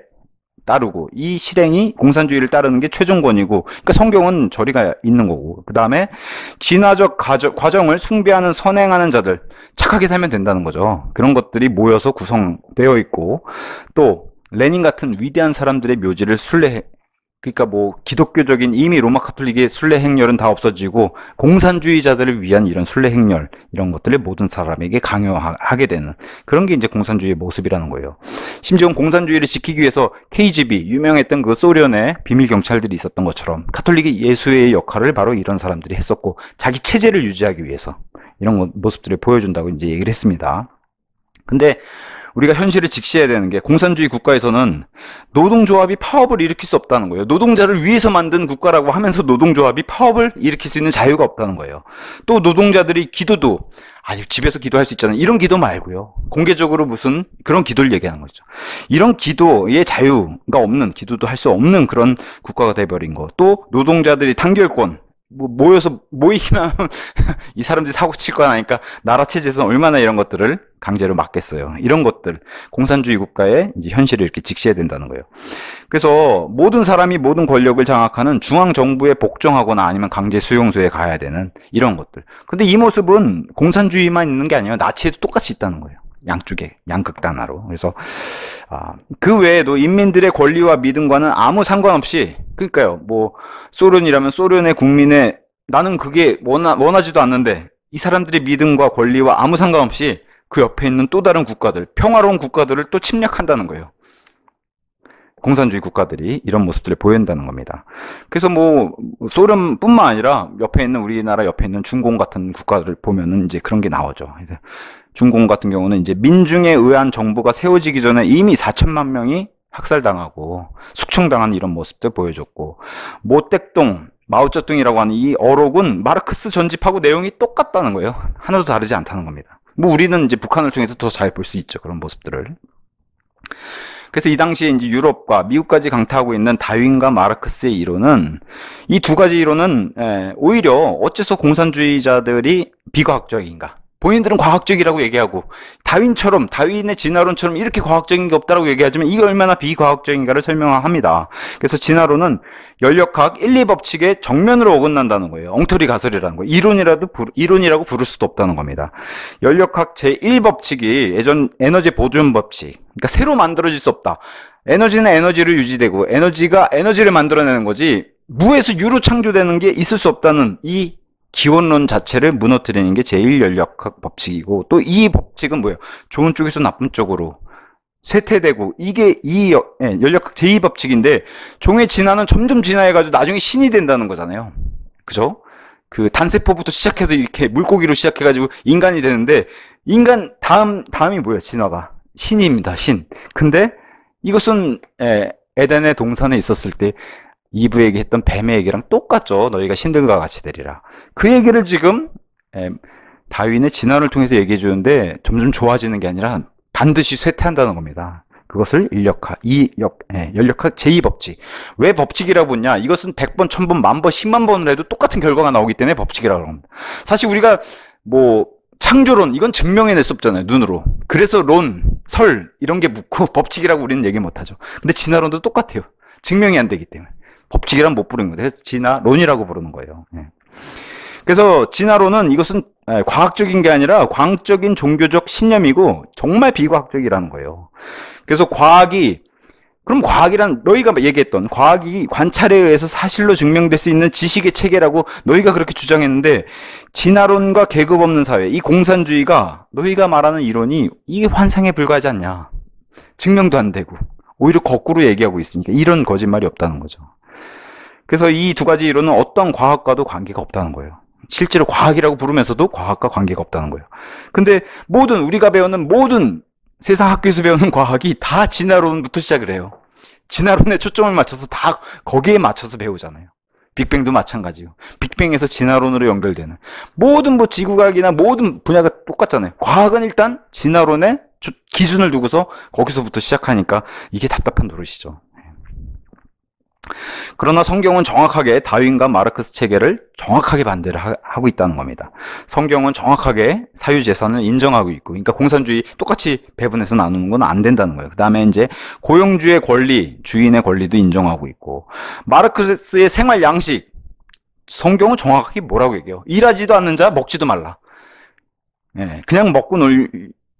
따르고, 이 실행이 공산주의를 따르는 게 최종 권위고, 그러니까 성경은 저리가 있는 거고, 그 다음에 진화적 과정을 숭배하는 선행하는 자들, 착하게 살면 된다는 거죠. 그런 것들이 모여서 구성되어 있고, 또 레닌 같은 위대한 사람들의 묘지를 순례해, 그러니까 뭐 기독교적인 이미 로마 카톨릭의 순례 행렬은 다 없어지고 공산주의자들을 위한 이런 순례 행렬, 이런 것들을 모든 사람에게 강요하게 되는 그런 게 이제 공산주의의 모습이라는 거예요. 심지어 공산주의를 지키기 위해서 KGB, 유명했던 그 소련의 비밀 경찰들이 있었던 것처럼 카톨릭의 예수의 역할을 바로 이런 사람들이 했었고, 자기 체제를 유지하기 위해서 이런 모습들을 보여준다고 이제 얘기를 했습니다. 근데 우리가 현실을 직시해야 되는 게, 공산주의 국가에서는 노동조합이 파업을 일으킬 수 없다는 거예요. 노동자를 위해서 만든 국가라고 하면서 노동조합이 파업을 일으킬 수 있는 자유가 없다는 거예요. 또 노동자들이 기도도, 집에서 기도할 수 있잖아요. 이런 기도 말고요. 공개적으로 무슨 그런 기도를 얘기하는 거죠. 이런 기도의 자유가 없는, 기도도 할 수 없는 그런 국가가 돼버린 거. 또 노동자들이 단결권, 모여서 모이기만 하면 이 사람들이 사고 칠 거 아니까 나라 체제에서는 얼마나 이런 것들을 강제로 막겠어요. 이런 것들, 공산주의 국가의 이제 현실을 이렇게 직시해야 된다는 거예요. 그래서 모든 사람이 모든 권력을 장악하는 중앙 정부에 복종하거나 아니면 강제 수용소에 가야 되는 이런 것들. 근데 이 모습은 공산주의만 있는 게 아니라 나치에도 똑같이 있다는 거예요. 양쪽에, 양극단화로. 그래서 그 외에도 인민들의 권리와 믿음과는 아무 상관없이, 그러니까요, 뭐 소련이라면 소련의 국민의, 나는 그게 원하지도 않는데 이 사람들의 믿음과 권리와 아무 상관없이 그 옆에 있는 또 다른 국가들, 평화로운 국가들을 또 침략한다는 거예요. 공산주의 국가들이 이런 모습들을 보인다는 겁니다. 그래서 뭐 소련뿐만 아니라 옆에 있는, 우리나라 옆에 있는 중공 같은 국가들을 보면은 이제 그런 게 나오죠. 중공 같은 경우는 이제 민중에 의한 정부가 세워지기 전에 이미 4천만 명이 학살당하고 숙청당한 이런 모습들 보여줬고, 모택동, 마오쩌둥이라고 하는 이 어록은 마르크스 전집하고 내용이 똑같다는 거예요. 하나도 다르지 않다는 겁니다. 뭐 우리는 이제 북한을 통해서 더 잘 볼 수 있죠, 그런 모습들을. 그래서 이 당시에 이제 유럽과 미국까지 강타하고 있는 다윈과 마르크스의 이론은, 이 두 가지 이론은 오히려 어째서 공산주의자들이 비과학적인가? 본인들은 과학적이라고 얘기하고, 다윈의 진화론처럼 이렇게 과학적인 게 없다라고 얘기하지만 이게 얼마나 비과학적인가를 설명합니다. 그래서 진화론은 연력학 1, 2법칙에 정면으로 어긋난다는 거예요. 엉터리 가설이라는 거예요. 이론이라고 부를 수도 없다는 겁니다. 연력학 제1법칙이 예전 에너지 보존 법칙, 그러니까 새로 만들어질 수 없다. 에너지는 에너지로 유지되고 에너지가 에너지를 만들어내는 거지 무에서 유로 창조되는 게 있을 수 없다는 이 기원론 자체를 무너뜨리는 게 제1연력학 법칙이고, 또 이 법칙은 뭐예요? 좋은 쪽에서 나쁜 쪽으로 쇠퇴되고, 이게 연력학 제2법칙인데, 종의 진화는 점점 진화해가지고 나중에 신이 된다는 거잖아요. 그죠? 그 단세포부터 시작해서 이렇게 물고기로 시작해가지고 인간이 되는데, 인간 다음이 뭐예요? 진화가 신입니다. 신. 근데 이것은 에덴의 동산에 있었을 때 이브에게 했던 뱀의 얘기랑 똑같죠. 너희가 신들과 같이 되리라. 그 얘기를 지금 다윈의 진화를 통해서 얘기해 주는데, 점점 좋아지는 게 아니라 반드시 쇠퇴한다는 겁니다. 그것을 연력학 제2법칙. 왜 법칙이라고 보냐? 이것은 100번, 1000번, 10,000번, 10만 번을 해도 똑같은 결과가 나오기 때문에 법칙이라고 합니다. 사실 우리가 뭐 창조론, 이건 증명해낼 수 없잖아요, 눈으로. 그래서 설 이런 게 묻고 법칙이라고 우리는 얘기 못하죠. 근데 진화론도 똑같아요. 증명이 안 되기 때문에 법칙이란 못 부르는 거예요. 그래서 진화론이라고 부르는 거예요. 그래서 진화론은 이것은 과학적인 게 아니라 광적인 종교적 신념이고 정말 비과학적이라는 거예요. 그래서 그럼 과학이란, 너희가 얘기했던 과학이 관찰에 의해서 사실로 증명될 수 있는 지식의 체계라고 너희가 그렇게 주장했는데, 진화론과 계급 없는 사회, 이 공산주의가 너희가 말하는 이론이 이게 환상에 불과하지 않냐. 증명도 안 되고 오히려 거꾸로 얘기하고 있으니까 이런 거짓말이 없다는 거죠. 그래서 이 두 가지 이론은 어떤 과학과도 관계가 없다는 거예요. 실제로 과학이라고 부르면서도 과학과 관계가 없다는 거예요. 근데 우리가 배우는 모든 세상 학교에서 배우는 과학이 다 진화론부터 시작을 해요. 진화론에 초점을 맞춰서 다 거기에 맞춰서 배우잖아요. 빅뱅도 마찬가지고, 빅뱅에서 진화론으로 연결되는 모든 지구과학이나 모든 분야가 똑같잖아요. 과학은 일단 진화론에 기준을 두고서 거기서부터 시작하니까 이게 답답한 노릇이죠. 그러나 성경은 정확하게 다윈과 마르크스 체계를 정확하게 반대를 하고 있다는 겁니다. 성경은 정확하게 사유재산을 인정하고 있고, 그러니까 공산주의 똑같이 배분해서 나누는 건 안 된다는 거예요. 그 다음에 이제 고용주의 권리, 주인의 권리도 인정하고 있고, 마르크스의 생활 양식, 성경은 정확하게 뭐라고 얘기해요? 일하지도 않는 자 먹지도 말라. 예, 그냥 먹고 놀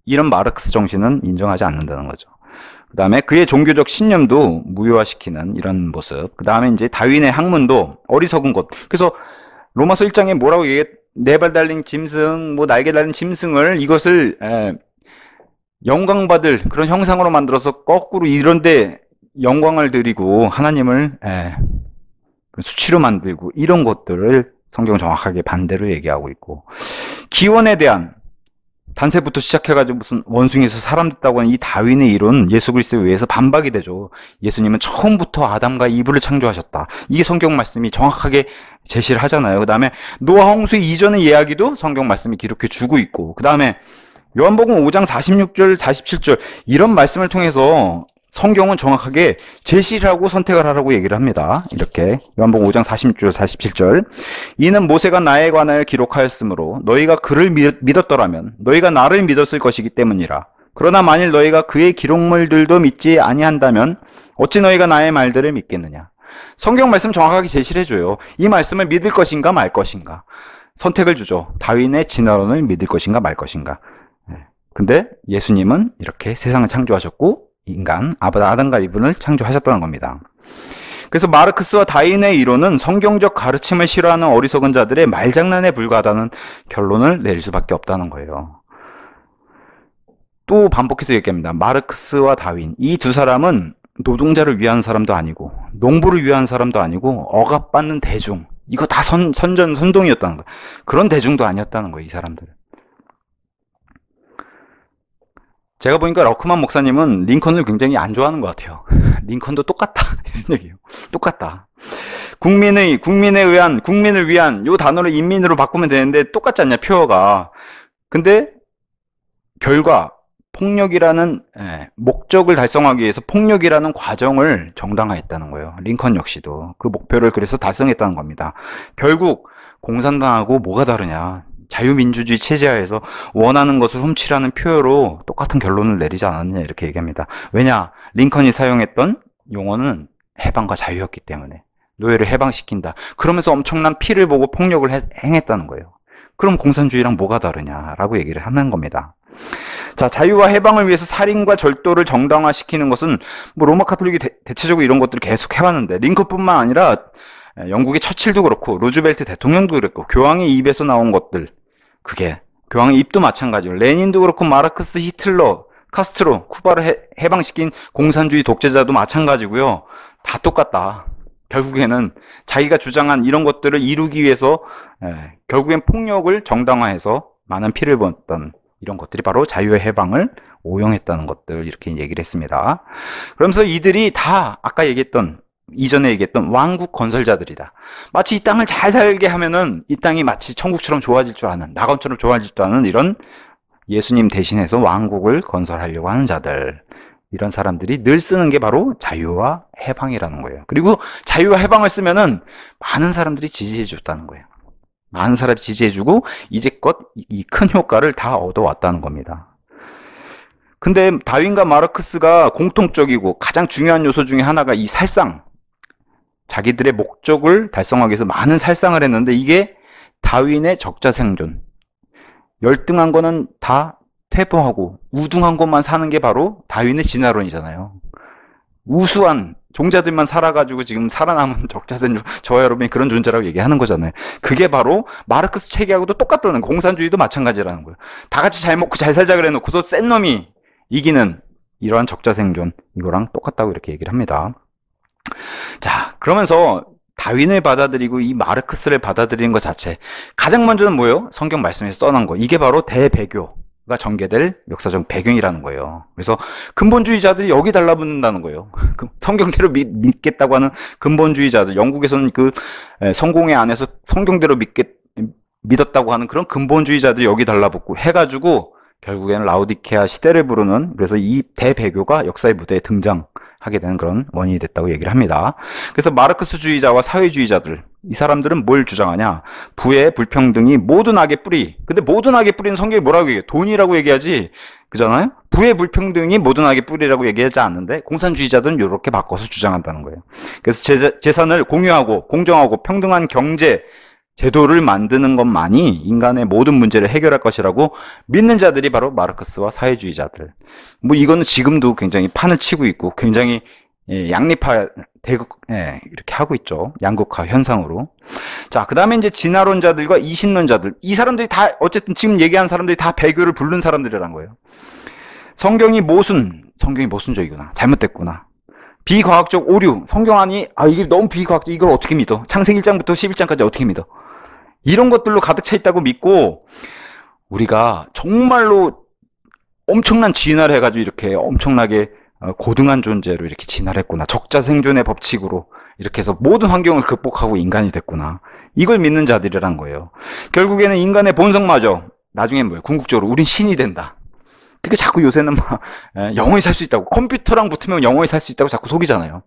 이런 마르크스 정신은 인정하지 않는다는 거죠. 그 다음에 그의 종교적 신념도 무효화시키는 이런 모습. 그 다음에 이제 다윈의 학문도 어리석은 것. 그래서 로마서 1장에 뭐라고 얘기해? 네 발 달린 짐승, 뭐 날개 달린 짐승을 이것을 영광받을 그런 형상으로 만들어서 거꾸로 이런데 영광을 드리고 하나님을 수치로 만들고 이런 것들을 성경은 정확하게 반대로 얘기하고 있고, 기원에 대한 단세부터 시작해가지고 무슨 원숭이에서 사람 됐다고 하는 이 다윈의 이론, 예수 그리스도에 의해서 반박이 되죠. 예수님은 처음부터 아담과 이브를 창조하셨다. 이게 성경 말씀이 정확하게 제시를 하잖아요. 그 다음에 노아 홍수 이전의 이야기도 성경 말씀이 기록해 주고 있고, 그 다음에 요한복음 5장 46절, 47절 이런 말씀을 통해서 성경은 정확하게 제시를 하고 선택을 하라고 얘기를 합니다. 이렇게 요한복음 5장 46절, 47절 이는 모세가 나에 관하여 기록하였으므로 너희가 그를 믿었더라면 너희가 나를 믿었을 것이기 때문이라. 그러나 만일 너희가 그의 기록물들도 믿지 아니한다면 어찌 너희가 나의 말들을 믿겠느냐. 성경 말씀 정확하게 제시를 해줘요. 이 말씀을 믿을 것인가 말 것인가. 선택을 주죠. 다윈의 진화론을 믿을 것인가 말 것인가. 근데 예수님은 이렇게 세상을 창조하셨고 인간, 아담과 이브를 창조하셨다는 겁니다. 그래서 마르크스와 다윈의 이론은 성경적 가르침을 싫어하는 어리석은 자들의 말장난에 불과하다는 결론을 내릴 수밖에 없다는 거예요. 또 반복해서 얘기합니다. 마르크스와 다윈, 이 두 사람은 노동자를 위한 사람도 아니고 농부를 위한 사람도 아니고 억압받는 대중, 이거 다 선동이었다는 거예요. 그런 대중도 아니었다는 거예요, 이 사람들은. 제가 보니까 러크만 목사님은 링컨을 굉장히 안 좋아하는 것 같아요. 링컨도 똑같다 이런 얘기예요. 똑같다. 국민을 위한 요 단어를 인민으로 바꾸면 되는데 똑같지 않냐, 표어가. 근데 결과 폭력이라는 목적을 달성하기 위해서 폭력이라는 과정을 정당화했다는 거예요. 링컨 역시도 그 목표를 그래서 달성했다는 겁니다. 결국 공산당하고 뭐가 다르냐, 자유민주주의 체제하에서 원하는 것을 훔치라는 표어로 똑같은 결론을 내리지 않았느냐 이렇게 얘기합니다. 왜냐, 링컨이 사용했던 용어는 해방과 자유였기 때문에 노예를 해방시킨다. 그러면서 엄청난 피를 보고 폭력을 행했다는 거예요. 그럼 공산주의랑 뭐가 다르냐라고 얘기를 하는 겁니다. 자, 자유와 해방을 위해서 살인과 절도를 정당화시키는 것은 뭐 로마 카톨릭이 대체적으로 이런 것들을 계속 해왔는데, 링컨뿐만 아니라 영국의 처칠도 그렇고 루즈벨트 대통령도 그랬고 교황의 입에서 나온 것들, 그게 교황의 입도 마찬가지고 레닌도 그렇고 마르크스, 히틀러, 카스트로, 쿠바를 해방시킨 공산주의 독재자도 마찬가지고요. 다 똑같다. 결국에는 자기가 주장한 이런 것들을 이루기 위해서 결국엔 폭력을 정당화해서 많은 피를 보았던 이런 것들이 바로 자유의 해방을 오용했다는 것들, 이렇게 얘기를 했습니다. 그러면서 이들이 다 아까 얘기했던, 이전에 얘기했던 왕국 건설자들이다. 마치 이 땅을 잘 살게 하면은 이 땅이 마치 천국처럼 좋아질 줄 아는, 낙원처럼 좋아질 줄 아는 이런 예수님 대신해서 왕국을 건설하려고 하는 자들, 이런 사람들이 늘 쓰는 게 바로 자유와 해방이라는 거예요. 그리고 자유와 해방을 쓰면은 많은 사람들이 지지해 줬다는 거예요. 많은 사람이 지지해주고 이제껏 이 큰 효과를 다 얻어왔다는 겁니다. 근데 다윈과 마르크스가 공통적이고 가장 중요한 요소 중에 하나가 이 살상, 자기들의 목적을 달성하기 위해서 많은 살상을 했는데, 이게 다윈의 적자생존, 열등한 거는 다 퇴보하고 우등한 것만 사는 게 바로 다윈의 진화론이잖아요. 우수한 종자들만 살아가지고 지금 살아남은 적자된 저와 여러분이 그런 존재라고 얘기하는 거잖아요. 그게 바로 마르크스 체계하고도 똑같다는 거예요. 공산주의도 마찬가지라는 거예요. 다 같이 잘 먹고 잘 살자 그래 놓고서 센 놈이 이기는 이러한 적자생존, 이거랑 똑같다고 이렇게 얘기를 합니다. 자, 그러면서 다윈을 받아들이고 이 마르크스를 받아들이는 것 자체, 가장 먼저는 뭐예요? 성경 말씀에서 써난 거. 이게 바로 대배교가 전개될 역사적 배경이라는 거예요. 그래서 근본주의자들이 여기 달라붙는다는 거예요. 성경대로 믿겠다고 하는 근본주의자들, 영국에서는 그 성공회 안에서 성경대로 믿었다고 하는 그런 근본주의자들이 여기 달라붙고 해가지고 결국에는 라오디케아 시대를 부르는, 그래서 이 대배교가 역사의 무대에 등장하게 하게 되는 그런 원인이 됐다고 얘기를 합니다. 그래서 마르크스주의자와 사회주의자들, 이 사람들은 뭘 주장하냐? 부의 불평등이 모든 악의 뿌리. 근데 모든 악의 뿌리는 성경이 뭐라고 얘기해요? 돈이라고 얘기하지. 그잖아요? 부의 불평등이 모든 악의 뿌리라고 얘기하지 않는데 공산주의자들은 이렇게 바꿔서 주장한다는 거예요. 그래서 재산을 공유하고 공정하고 평등한 경제 제도를 만드는 것만이 인간의 모든 문제를 해결할 것이라고 믿는 자들이 바로 마르크스와 사회주의자들. 뭐 이거는 지금도 굉장히 판을 치고 있고 굉장히 양립화 이렇게 하고 있죠. 양극화 현상으로. 자, 그 다음에 이제 진화론자들과 이신론자들. 이 사람들이 다 어쨌든 지금 얘기한 사람들이 다 배교를 부른 사람들이란 거예요. 성경이 모순적이구나. 잘못됐구나. 비과학적 오류. 성경 안이 이게 너무 비과학적. 이걸 어떻게 믿어? 창세기 1장부터 11장까지 어떻게 믿어? 이런 것들로 가득 차 있다고 믿고 우리가 정말로 엄청난 진화를 해가지고 이렇게 엄청나게 고등한 존재로 이렇게 진화를 했구나. 적자생존의 법칙으로 이렇게 해서 모든 환경을 극복하고 인간이 됐구나. 이걸 믿는 자들이란 거예요. 결국에는 인간의 본성마저 나중에 뭐예요? 궁극적으로 우린 신이 된다. 그게 자꾸 요새는 막 영원히 살 수 있다고, 컴퓨터랑 붙으면 영원히 살 수 있다고 자꾸 속이잖아요.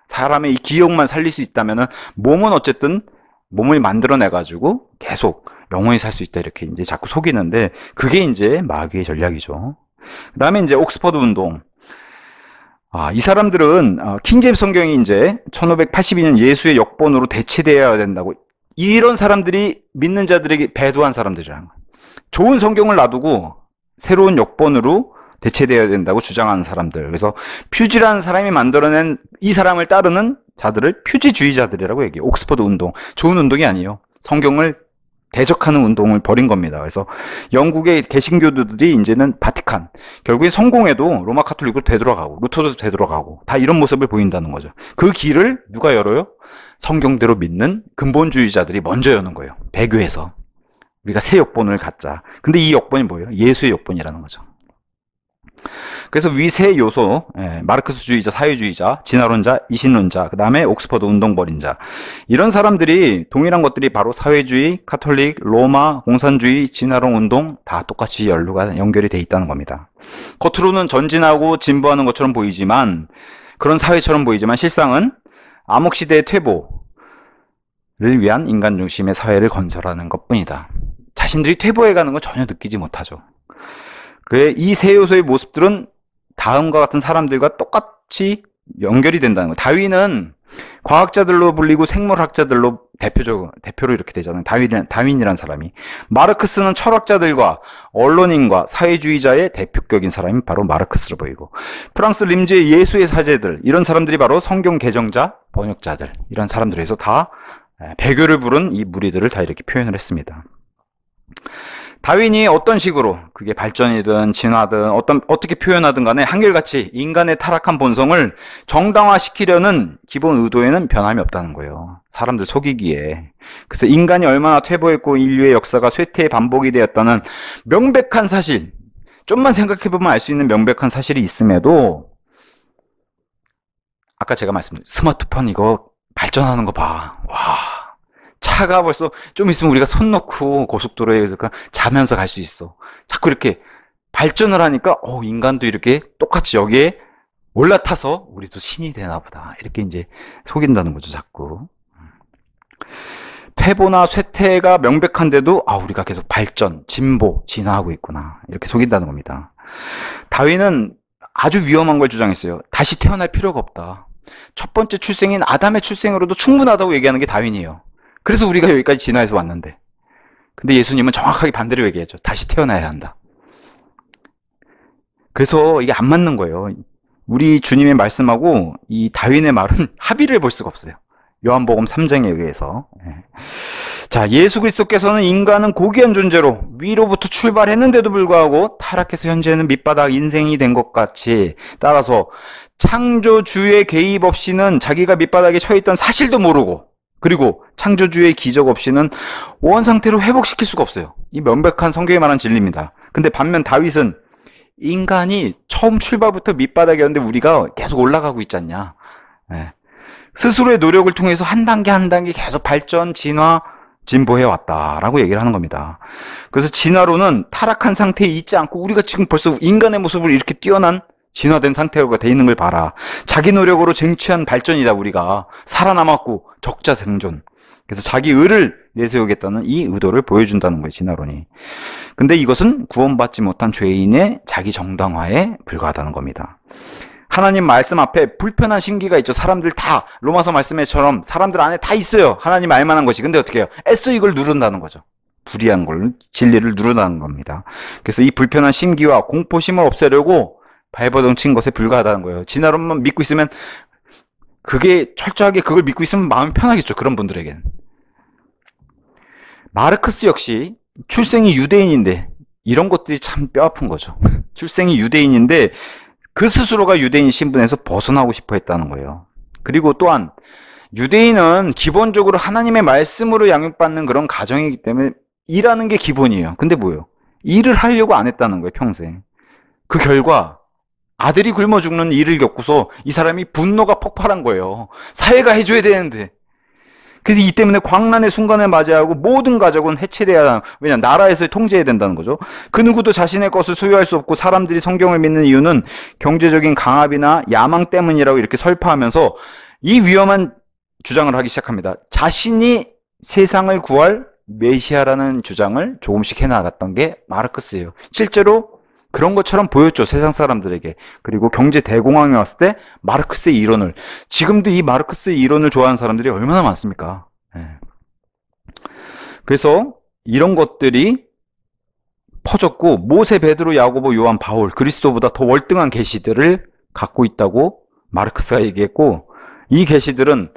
사람의 이 기억만 살릴 수 있다면은 몸은 어쨌든 몸을 만들어내가지고 계속 영원히 살 수 있다 이렇게 이제 자꾸 속이는데 그게 이제 마귀의 전략이죠. 그 다음에 이제 옥스퍼드 운동. 이 사람들은 킹제임스 성경이 이제 1582년 예수의 역본으로 대체되어야 된다고, 이런 사람들이 믿는 자들에게 배도한 사람들이라는 거예요. 좋은 성경을 놔두고 새로운 역본으로 대체되어야 된다고 주장하는 사람들. 그래서 퓨지라는 사람이 만들어낸 이 사람을 따르는 자들을 퓨지주의자들이라고 얘기해요. 옥스퍼드 운동. 좋은 운동이 아니에요. 성경을 대적하는 운동을 벌인 겁니다. 그래서 영국의 개신교도들이 이제는 바티칸, 결국에 성공해도 로마 카톨릭으로 되돌아가고 루터도 되돌아가고 다 이런 모습을 보인다는 거죠. 그 길을 누가 열어요? 성경대로 믿는 근본주의자들이 먼저 여는 거예요. 배교해서 우리가 새 역본을 갖자. 근데 이 역본이 뭐예요? 예수의 역본이라는 거죠. 그래서 위 세 요소, 마르크스주의자, 사회주의자, 진화론자, 이신론자, 그 다음에 옥스퍼드 운동벌인 자, 이런 사람들이 동일한 것들이 바로 사회주의, 카톨릭, 로마, 공산주의, 진화론 운동 다 똑같이 연결이 돼 있다는 겁니다. 겉으로는 전진하고 진보하는 것처럼 보이지만, 그런 사회처럼 보이지만 실상은 암흑시대의 퇴보를 위한 인간 중심의 사회를 건설하는 것뿐이다. 자신들이 퇴보해가는 걸 전혀 느끼지 못하죠. 이 세 요소의 모습들은 다음과 같은 사람들과 똑같이 연결이 된다는 거예요. 다윈은 과학자들로 불리고 생물학자들로 대표로 이렇게 되잖아요. 다윈이라는 사람이. 마르크스는 철학자들과 언론인과 사회주의자의 대표격인 사람이 바로 마르크스로 보이고, 프랑스 림즈의 예수의 사제들, 이런 사람들이 바로 성경 개정자, 번역자들, 이런 사람들에서 다 배교를 부른 이 무리들을 다 이렇게 표현을 했습니다. 다윈이 어떤 식으로, 그게 발전이든 진화든 어떻게 표현하든 간에 한결같이 인간의 타락한 본성을 정당화시키려는 기본 의도에는 변함이 없다는 거예요. 사람들 속이기에. 그래서 인간이 얼마나 퇴보했고 인류의 역사가 쇠퇴의 반복이 되었다는 명백한 사실, 좀만 생각해보면 알 수 있는 명백한 사실이 있음에도, 아까 제가 말씀드린 스마트폰 이거 발전하는 거 봐. 와. 차가 벌써 좀 있으면 우리가 손 놓고 고속도로에 자면서 갈 수 있어. 자꾸 이렇게 발전을 하니까 인간도 이렇게 똑같이 여기에 올라타서 우리도 신이 되나 보다. 이렇게 이제 속인다는 거죠, 자꾸. 퇴보나 쇠퇴가 명백한데도 우리가 계속 발전, 진보, 진화하고 있구나. 이렇게 속인다는 겁니다. 다윈은 아주 위험한 걸 주장했어요. 다시 태어날 필요가 없다. 첫 번째 출생인 아담의 출생으로도 충분하다고 얘기하는 게 다윈이에요. 그래서 우리가 여기까지 진화해서 왔는데. 근데 예수님은 정확하게 반대로 얘기했죠. 다시 태어나야 한다. 그래서 이게 안 맞는 거예요. 우리 주님의 말씀하고 이 다윈의 말은 합의를 볼 수가 없어요. 요한복음 3장에 의해서. 자, 예수 그리스도께서는 인간은 고귀한 존재로 위로부터 출발했는데도 불구하고 타락해서 현재는 밑바닥 인생이 된 것 같이, 따라서 창조주의 개입 없이는 자기가 밑바닥에 처해있던 사실도 모르고, 그리고 창조주의 기적 없이는 원상태로 회복시킬 수가 없어요. 이 명백한 성경에 말한 진리입니다. 근데 반면 다윗은 인간이 처음 출발부터 밑바닥이었는데 우리가 계속 올라가고 있지 않냐. 스스로의 노력을 통해서 한 단계 한 단계 계속 발전, 진화, 진보해왔다라고 얘기를 하는 겁니다. 그래서 진화론은 타락한 상태에 있지 않고 우리가 지금 벌써 인간의 모습을 이렇게 뛰어난 진화된 상태로 돼 있는 걸 봐라. 자기 노력으로 쟁취한 발전이다. 우리가 살아남았고 적자 생존. 그래서 자기 의를 내세우겠다는 이 의도를 보여준다는 거예요. 진화론이. 근데 이것은 구원받지 못한 죄인의 자기 정당화에 불과하다는 겁니다. 하나님 말씀 앞에 불편한 심기가 있죠. 사람들 다 로마서 말씀에처럼 사람들 안에 다 있어요. 하나님 알만한 것이. 근데 어떻게 해요? 애써 이걸 누른다는 거죠. 불의한 걸, 진리를 누른다는 겁니다. 그래서 이 불편한 심기와 공포심을 없애려고 발버둥 친 것에 불과하다는 거예요. 진화론만 믿고 있으면 그게 철저하게 그걸 믿고 있으면 마음이 편하겠죠. 그런 분들에겐. 마르크스 역시 출생이 유대인인데 이런 것들이 참 뼈아픈 거죠. 출생이 유대인인데 그 스스로가 유대인 신분에서 벗어나고 싶어 했다는 거예요. 그리고 또한 유대인은 기본적으로 하나님의 말씀으로 양육받는 그런 가정이기 때문에 일하는 게 기본이에요. 근데 뭐예요? 일을 하려고 안 했다는 거예요. 평생. 그 결과 아들이 굶어 죽는 일을 겪고서 이 사람이 분노가 폭발한 거예요. 사회가 해줘야 되는데. 그래서 이 때문에 광란의 순간을 맞이하고 모든 가족은 해체돼야 하는, 왜냐 나라에서 통제해야 된다는 거죠. 그 누구도 자신의 것을 소유할 수 없고 사람들이 성경을 믿는 이유는 경제적인 강압이나 야망 때문이라고 이렇게 설파하면서 이 위험한 주장을 하기 시작합니다. 자신이 세상을 구할 메시아라는 주장을 조금씩 해나갔던 게 마르크스예요. 실제로 그런 것처럼 보였죠. 세상 사람들에게. 그리고 경제 대공황이 왔을 때 마르크스의 이론을, 지금도 이 마르크스의 이론을 좋아하는 사람들이 얼마나 많습니까? 네. 그래서 이런 것들이 퍼졌고 모세, 베드로, 야고보, 요한, 바울, 그리스도보다 더 월등한 계시들을 갖고 있다고 마르크스가 얘기했고, 이 계시들은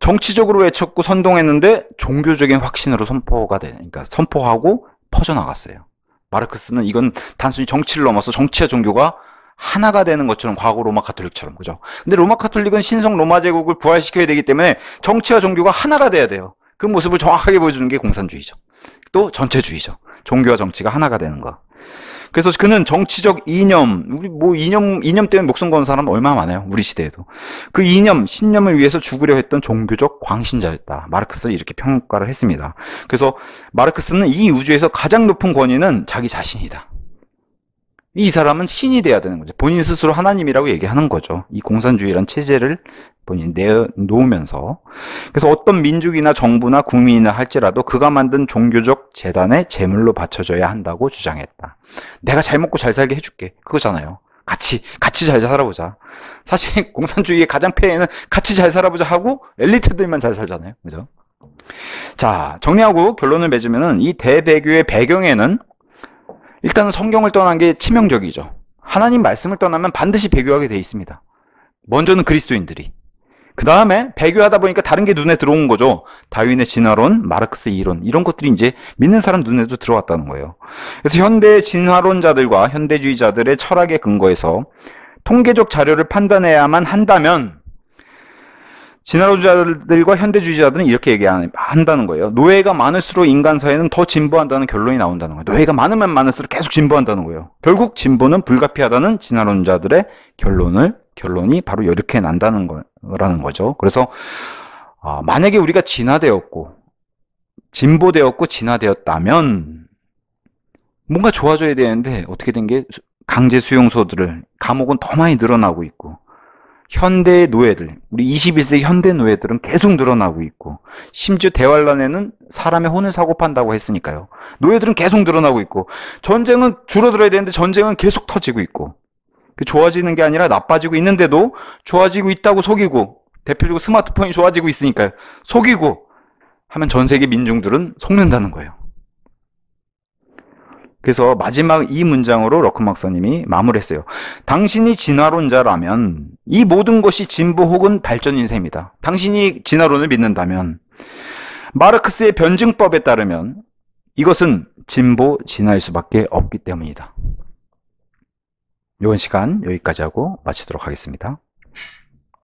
정치적으로 외쳤고 선동했는데 종교적인 확신으로 그러니까 선포하고 퍼져나갔어요. 마르크스는 이건 단순히 정치를 넘어서 정치와 종교가 하나가 되는 것처럼, 과거 로마 가톨릭처럼, 그죠? 근데 로마 가톨릭은 신성 로마 제국을 부활시켜야 되기 때문에 정치와 종교가 하나가 돼야 돼요. 그 모습을 정확하게 보여주는 게 공산주의죠. 또 전체주의죠. 종교와 정치가 하나가 되는 거. 그래서 그는 정치적 이념, 우리 뭐 이념 때문에 목숨 거는 사람 얼마나 많아요. 우리 시대에도. 그 이념, 신념을 위해서 죽으려 했던 종교적 광신자였다. 마르크스는 이렇게 평가를 했습니다. 그래서 마르크스는 이 우주에서 가장 높은 권위는 자기 자신이다. 이 사람은 신이 돼야 되는 거죠. 본인 스스로 하나님이라고 얘기하는 거죠. 이 공산주의란 체제를 본인이 내놓으면서. 그래서 어떤 민족이나 정부나 국민이나 할지라도 그가 만든 종교적 재단에 제물로 바쳐져야 한다고 주장했다. 내가 잘 먹고 잘 살게 해줄게. 그거잖아요. 같이 잘 살아보자. 사실 공산주의의 가장 폐해는 같이 잘 살아보자 하고 엘리트들만 잘 살잖아요. 그죠? 자, 정리하고 결론을 맺으면은 이 대배교의 배경에는 일단은 성경을 떠난 게 치명적이죠. 하나님 말씀을 떠나면 반드시 배교하게 돼 있습니다. 먼저는 그리스도인들이. 그 다음에 배교하다 보니까 다른 게 눈에 들어온 거죠. 다윈의 진화론, 마르크스의 이론, 이런 것들이 이제 믿는 사람 눈에도 들어왔다는 거예요. 그래서 현대 진화론자들과 현대주의자들의 철학에 근거해서 통계적 자료를 판단해야만 한다면 진화론자들과 현대주의자들은 이렇게 얘기한다는 거예요. 노예가 많을수록 인간 사회는 더 진보한다는 결론이 나온다는 거예요. 노예가 많으면 많을수록 계속 진보한다는 거예요. 결국 진보는 불가피하다는 진화론자들의 결론이 바로 이렇게 난다는 거라는 거죠. 그래서 만약에 우리가 진화되었고 진보되었고 진화되었다면 뭔가 좋아져야 되는데 어떻게 된 게 강제 수용소들을, 감옥은 더 많이 늘어나고 있고, 현대 노예들, 우리 21세기 현대 노예들은 계속 늘어나고 있고, 심지어 대환란에는 사람의 혼을 사고 판다고 했으니까요. 노예들은 계속 늘어나고 있고, 전쟁은 줄어들어야 되는데 전쟁은 계속 터지고 있고, 좋아지는 게 아니라 나빠지고 있는데도 좋아지고 있다고 속이고, 대표적으로 스마트폰이 좋아지고 있으니까요. 속이고 하면 전 세계 민중들은 속는다는 거예요. 그래서 마지막 이 문장으로 러큰 박사님이 마무리했어요. 당신이 진화론자라면 이 모든 것이 진보 혹은 발전인 셈이다. 당신이 진화론을 믿는다면, 마르크스의 변증법에 따르면 이것은 진보 진화일 수밖에 없기 때문이다. 이번 시간 여기까지 하고 마치도록 하겠습니다.